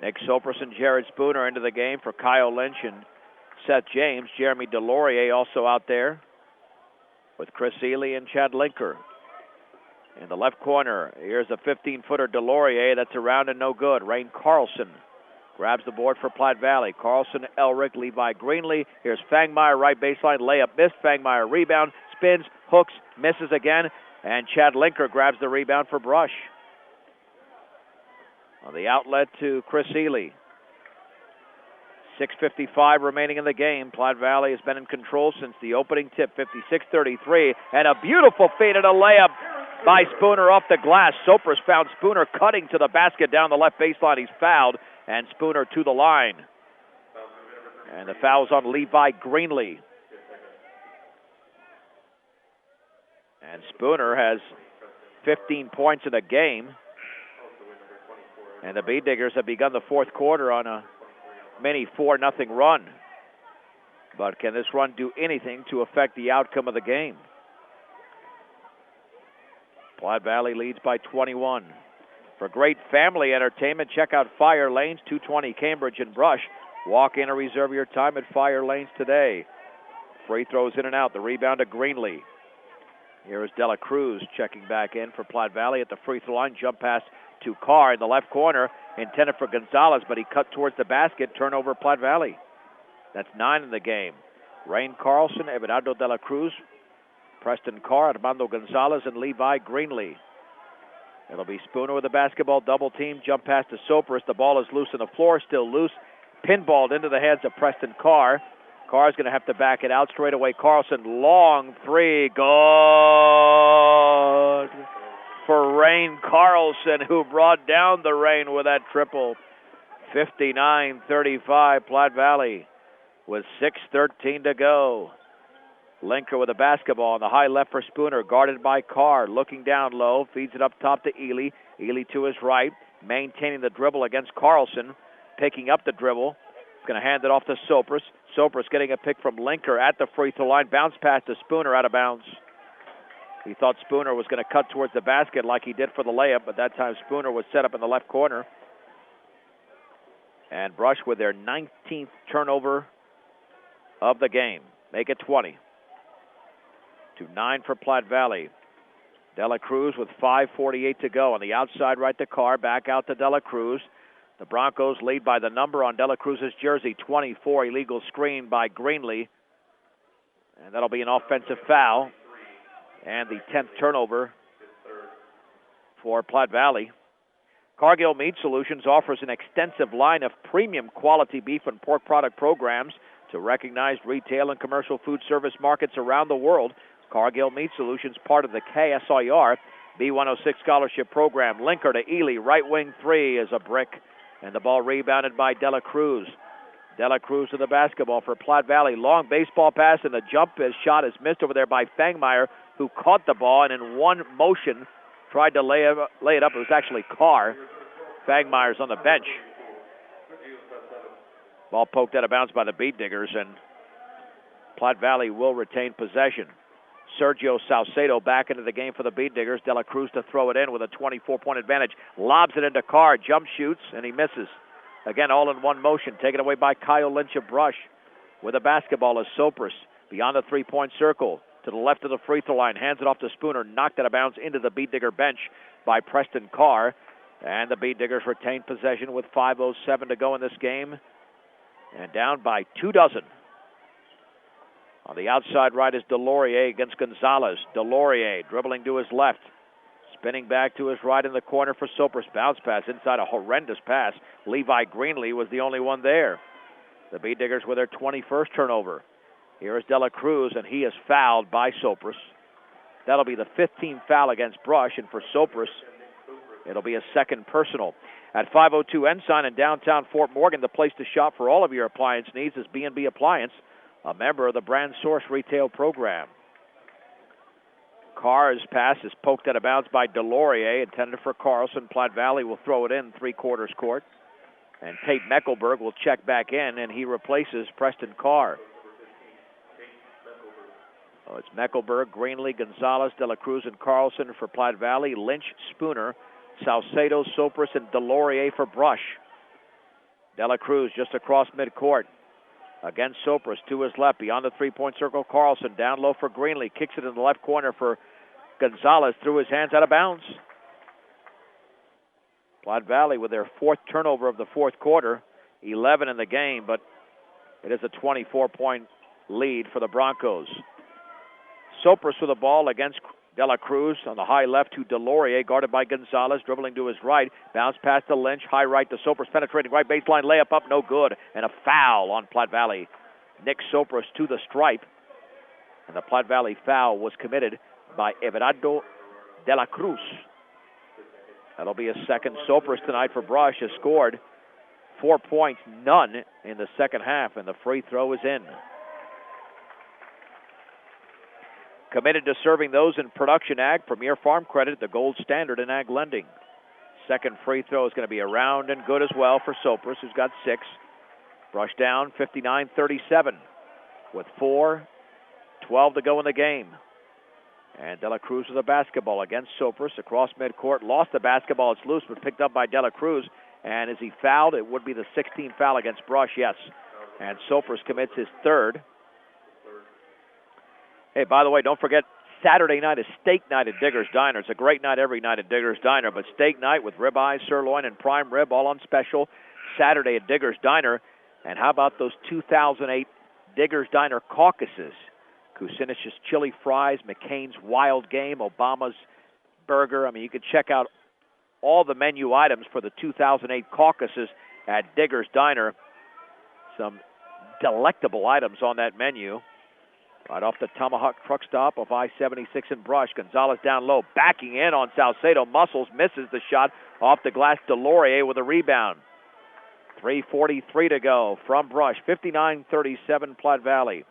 Nick Sopris and Jared Spooner into the game for Kyle Lynch and Seth James. Jeremy Delorier also out there with Chris Ely and Chad Linker. In the left corner, here's a 15-footer Delorier that's around and no good. Rain Carlson grabs the board for Platte Valley. Carlson, Elrick, Levi Greenlee. Here's Fangmeyer, right baseline, layup missed. Fangmeyer rebound, spins, hooks, misses again, and Chad Linker grabs the rebound for Brush. On the outlet to Chris Ely. 6:55 remaining in the game. Platte Valley has been in control since the opening tip, 56-33. And a beautiful fade and a layup by Spooner off the glass. Sopris found Spooner cutting to the basket down the left baseline. He's fouled, and Spooner to the line. And the foul's on Levi Greenlee. And Spooner has 15 points in the game. And the Bee Diggers have begun the fourth quarter on a mini 4-0 run. But can this run do anything to affect the outcome of the game? Platte Valley leads by 21. For great family entertainment, check out Fire Lanes, 220 Cambridge and Brush. Walk in or reserve your time at Fire Lanes today. Free throws in and out. The rebound to Greenlee. Here is Dela Cruz checking back in for Platte Valley at the free throw line. Jump pass to Carr in the left corner, intended for Gonzalez, but he cut towards the basket. Turnover, Platte Valley. That's 9 in the game. Rain Carlson, Everardo Dela Cruz, Preston Carr, Armando Gonzalez, and Levi Greenlee. It'll be Spooner with the basketball, double team, jump pass to Sopris. The ball is loose on the floor, still loose. Pinballed into the hands of Preston Carr. Carr's going to have to back it out straight away. Carlson, long three, good for Rain Carlson, who brought down the rain with that triple. 59-35, Platte Valley with 6:13 to go. Linker with the basketball on the high left for Spooner, guarded by Carr, looking down low, feeds it up top to Ely. Ely to his right, maintaining the dribble against Carlson, picking up the dribble. He's going to hand it off to Sopris. Sopris getting a pick from Linker at the free throw line. Bounce pass to Spooner, out of bounds. He thought Spooner was going to cut towards the basket like he did for the layup, but that time Spooner was set up in the left corner. And Brush with their 19th turnover of the game. Make it 20. To 9 for Platte Valley. Dela Cruz with 5:48 to go. On the outside right to Carr, back out to Dela Cruz. The Broncos lead by the number on Dela Cruz's jersey, 24. Illegal screen by Greenlee. And that'll be an offensive foul. And the 10th turnover for Platte Valley. Cargill Meat Solutions offers an extensive line of premium quality beef and pork product programs to recognized retail and commercial food service markets around the world. Cargill Meat Solutions, part of the KSIR B106 scholarship program. Linker to Ely, right wing three is a brick, and the ball rebounded by Dela Cruz. Dela Cruz to the basketball for Platte Valley. Long baseball pass, and the jump shot is missed over there by Fangmeyer, who caught the ball and in one motion tried to lay it up. It was actually Carr. Fangmeyer's on the bench. Ball poked out of bounds by the Beat Diggers, and Platte Valley will retain possession. Sergio Salcedo back into the game for the Beat Diggers. Dela Cruz to throw it in with a 24-point advantage. Lobs it into Carr, jump shoots, and he misses. Again, all in one motion, taken away by Kyle Lynch of Brush. With the basketball is Sopris beyond the three-point circle. To the left of the free throw line, hands it off to Spooner, knocked out of bounds into the Beat Digger bench by Preston Carr. And the Beat Diggers retain possession with 5:07 to go in this game. And down by 24. On the outside right is Delorier against Gonzalez. Delorier dribbling to his left. Spinning back to his right in the corner for Sopris. Bounce pass inside, a horrendous pass. Levi Greenlee was the only one there. The Beat Diggers with their 21st turnover. Here is Dela Cruz, and he is fouled by Sopris. That'll be the 15th foul against Brush, and for Sopris, it'll be a second personal. At 502 Ensign in downtown Fort Morgan, the place to shop for all of your appliance needs is B&B Appliance, a member of the Brand Source Retail Program. Carr's pass is poked out of bounds by Delorier, intended for Carlson. Platte Valley will throw it in three-quarters court. And Tate Meckelberg will check back in, and he replaces Preston Carr. Oh, it's Meckelberg, Greenlee, Gonzalez, Dela Cruz, and Carlson for Platte Valley. Lynch, Spooner, Salcedo, Sopris, and Delorier for Brush. Dela Cruz just across midcourt. Against Sopris to his left, beyond the three-point circle. Carlson down low for Greenlee. Kicks it in the left corner for Gonzalez. Threw his hands out of bounds. Platte Valley with their fourth turnover of the fourth quarter. 11 in the game, but it is a 24-point lead for the Broncos. Sopris with the ball against De La Cruz on the high left to Delorier, guarded by Gonzalez, dribbling to his right. Bounce pass to Lynch, high right to Sopris, penetrating right baseline, layup up, no good. And a foul on Platte Valley. Nick Sopris to the stripe. And the Platte Valley foul was committed by Everardo De La Cruz. That'll be a second. Sopris tonight for Brush has scored 4 points, none in the second half, and the free throw is in. Committed to serving those in production ag, Premier Farm Credit, the gold standard in ag lending. Second free throw is going to be around and good as well for Sopris, who's got 6. Brush down 59-37 with 4:12 to go in the game. And De La Cruz with a basketball against Sopris across midcourt. Lost the basketball. It's loose, but picked up by De La Cruz. And is he fouled? It would be the 16th foul against Brush, yes. And Sopris commits his third. Hey, by the way, don't forget, Saturday night is steak night at Digger's Diner. It's a great night every night at Digger's Diner, but steak night with ribeye, sirloin, and prime rib all on special Saturday at Digger's Diner. And how about those 2008 Digger's Diner caucuses? Kucinich's chili fries, McCain's wild game, Obama's burger. I mean, you can check out all the menu items for the 2008 caucuses at Digger's Diner. Some delectable items on that menu. Right off the Tomahawk truck stop of I-76 in Brush. Gonzalez down low, backing in on Salcedo. Muscles, misses the shot off the glass. Delorier with a rebound. 3:43 to go from Brush. 59-37 Platte Valley.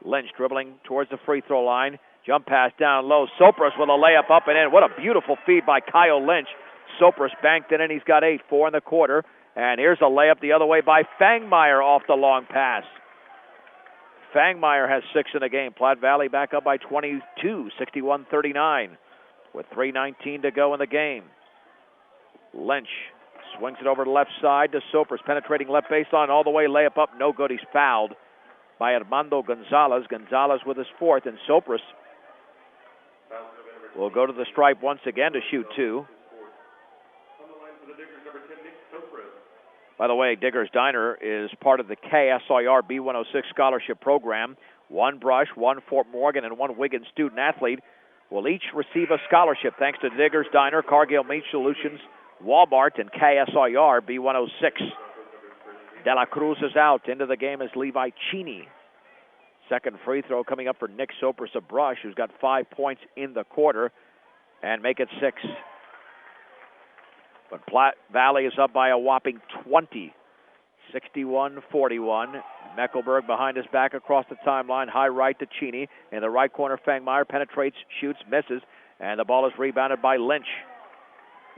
Lynch dribbling towards the free throw line. Jump pass down low. Sopris with a layup up and in. What a beautiful feed by Kyle Lynch. Sopris banked it in. He's got 8, 4 in the quarter. And here's a layup the other way by Fangmeyer off the long pass. Fangmeyer has 6 in the game. Platte Valley back up by 22, 61-39, with 3:19 to go in the game. Lynch swings it over to the left side to Sopris, penetrating left baseline all the way, layup up, no good. He's fouled by Armando Gonzalez. Gonzalez with his 4th, and Sopris will go to the stripe once again to shoot 2. By the way, Digger's Diner is part of the KSIR B106 scholarship program. 1 Brush, 1 Fort Morgan, and 1 Wiggins student athlete will each receive a scholarship thanks to Digger's Diner, Cargill Meat Solutions, Walmart, and KSIR B106. De La Cruz is out. Into the game is Levi Cheney. Second free throw coming up for Nick Sopris of Brush, who's got 5 points in the quarter, and make it 6. But Platte Valley is up by a whopping 20, 61-41. Meckelberg behind his back across the timeline. High right to Cheney. In the right corner, Fangmeyer penetrates, shoots, misses, and the ball is rebounded by Lynch.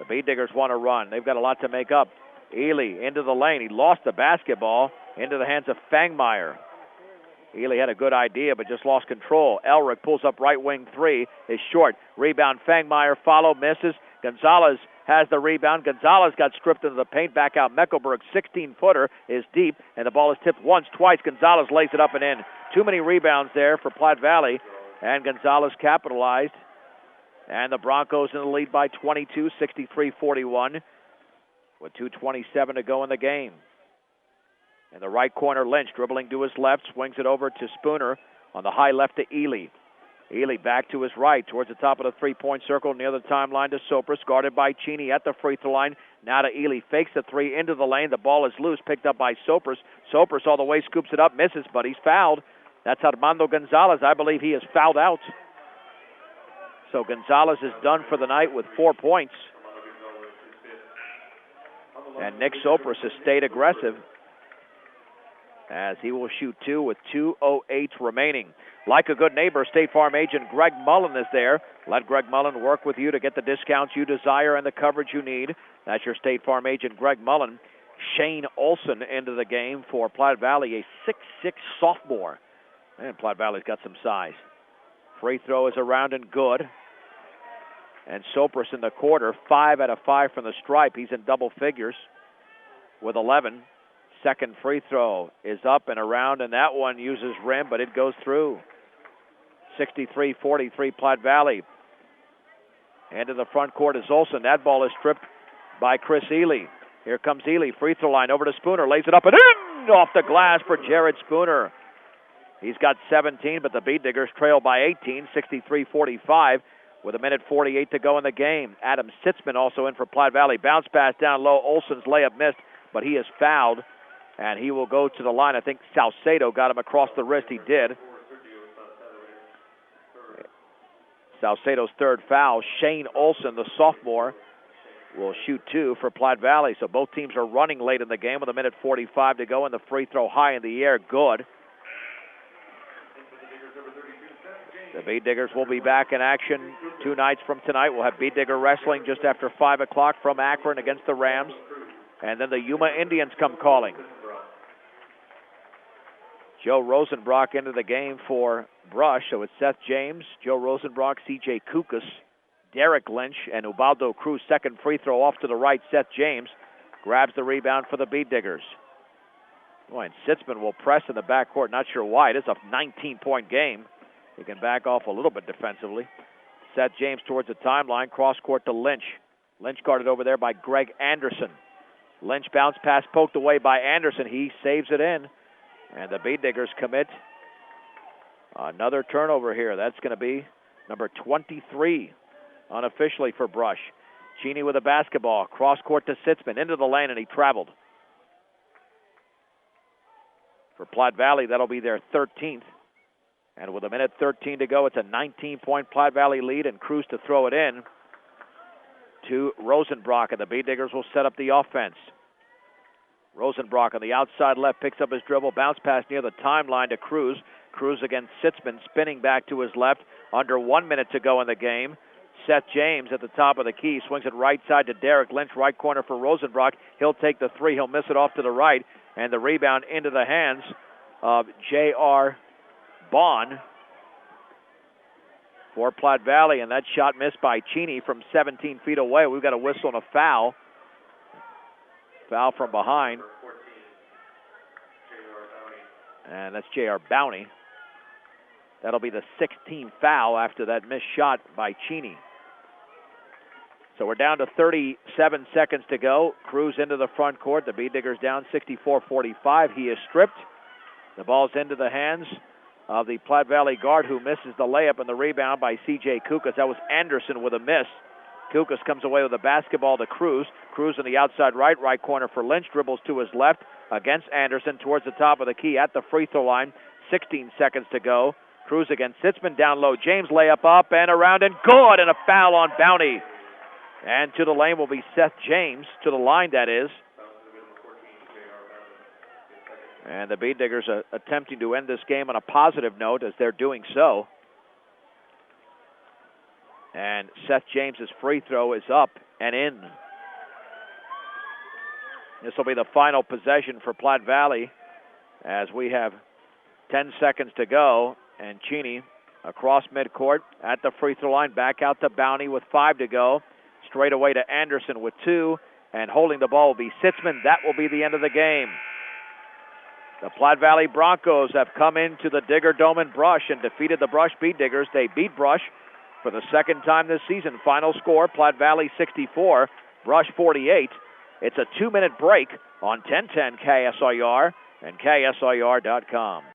The Bee Diggers want to run. They've got a lot to make up. Ely into the lane. He lost the basketball into the hands of Fangmeyer. Ely had a good idea, but just lost control. Elric pulls up right wing 3. Is short. Rebound, Fangmeyer. Follow, misses. Gonzalez has the rebound. Gonzalez got stripped into the paint. Back out Meckelberg. 16-footer is deep, and the ball is tipped once, twice. Gonzalez lays it up and in. Too many rebounds there for Platte Valley, and Gonzalez capitalized. And the Broncos in the lead by 22, 63-41, with 2:27 to go in the game. In the right corner, Lynch dribbling to his left, swings it over to Spooner on the high left to Ely. Ely back to his right towards the top of the three-point circle near the timeline to Sopris, guarded by Cheney at the free throw line. Now to Ely, fakes the 3 into the lane. The ball is loose, picked up by Sopris. Sopris all the way, scoops it up, misses, but he's fouled. That's Armando Gonzalez. I believe he is fouled out. So Gonzalez is done for the night with 4 points. And Nick Sopris has stayed aggressive as he will shoot 2 with 2:08 remaining. Like a good neighbor, State Farm agent Greg Mullen is there. Let Greg Mullen work with you to get the discounts you desire and the coverage you need. That's your State Farm agent Greg Mullen. Shane Olson into the game for Platte Valley, a 6'6 sophomore. And Platte Valley's got some size. Free throw is around and good. And Sopris in the quarter, 5 out of 5 from the stripe. He's in double figures with 11. Second free throw is up and around, and that one uses rim, but it goes through. 63-43 Platte Valley. Into the front court is Olson. That ball is stripped by Chris Ely. Here comes Ely, free throw line over to Spooner, lays it up and in off the glass for Jared Spooner. He's got 17, but the Bead Diggers trail by 18, 63-45, with 1:48 to go in the game. Adam Sitzman also in for Platte Valley. Bounce pass down low. Olson's layup missed, but he is fouled, and he will go to the line. I think Salcedo got him across the wrist. He did. Salcedo's third foul. Shane Olson, the sophomore, will shoot 2 for Platte Valley. So both teams are running late in the game with 1:45 to go, and the free throw high in the air, good. The Bead Diggers will be back in action 2 nights from tonight. We'll have Bead Digger Wrestling just after 5 o'clock from Akron against the Rams. And then the Yuma Indians come calling. Joe Rosenbrock into the game for Brush. So it's Seth James, Joe Rosenbrock, C.J. Kukas, Derek Lynch, and Ubaldo Cruz. Second free throw off to the right. Seth James grabs the rebound for the Bead Diggers. Boy, and Sitzman will press in the backcourt. Not sure why. It is a 19-point game. He can back off a little bit defensively. Seth James towards the timeline. Cross court to Lynch. Lynch guarded over there by Greg Anderson. Lynch bounce pass poked away by Anderson. He saves it in. And the Bead Diggers commit another turnover here. That's going to be number 23 unofficially for Brush. Cheney with a basketball. Cross court to Sitzman. Into the lane, and he traveled. For Platte Valley, that'll be their 13th. And with 1:13 to go, it's a 19-point Platte Valley lead, and Cruz to throw it in to Rosenbrock, and the Bead Diggers will set up the offense. Rosenbrock on the outside left picks up his dribble, bounce pass near the timeline to Cruz. Cruz against Sitzman, spinning back to his left. Under 1 minute to go in the game. Seth James at the top of the key, swings it right side to Derek Lynch, right corner for Rosenbrock. He'll take the 3, he'll miss it off to the right, and the rebound into the hands of J.R. Bond for Platte Valley, and that shot missed by Cheney from 17 feet away. We've got a whistle and a foul. Foul from behind. And that's J.R. Bowney. That'll be the 16th foul after that missed shot by Cheney. So we're down to 37 seconds to go. Cruz into the front court. The Bead Diggers down 64-45. He is stripped. The ball's into the hands of the Platte Valley guard, who misses the layup, and the rebound by C.J. Kukas. That was Anderson with a miss. Kukas comes away with a basketball to Cruz. Cruz on the outside right corner for Lynch. Dribbles to his left against Anderson towards the top of the key at the free throw line. 16 seconds to go. Cruz against Sitzman down low. James layup up and around and good, and a foul on Bowney. And to the lane will be Seth James. To the line, that is. And the Bead Diggers are attempting to end this game on a positive note as they're doing so. And Seth James's free throw is up and in. This will be the final possession for Platte Valley as we have 10 seconds to go. And Cheney across midcourt at the free throw line. Back out to Bowney with 5 to go. Straight away to Anderson with 2. And holding the ball will be Sitzman. That will be the end of the game. The Platte Valley Broncos have come into the Digger Dome in Brush and defeated the Brush Bead Diggers. They beat Brush for the second time this season. Final score, Platte Valley 64, Brush 48. It's a 2-minute break on 1010 KSIR and KSIR.com.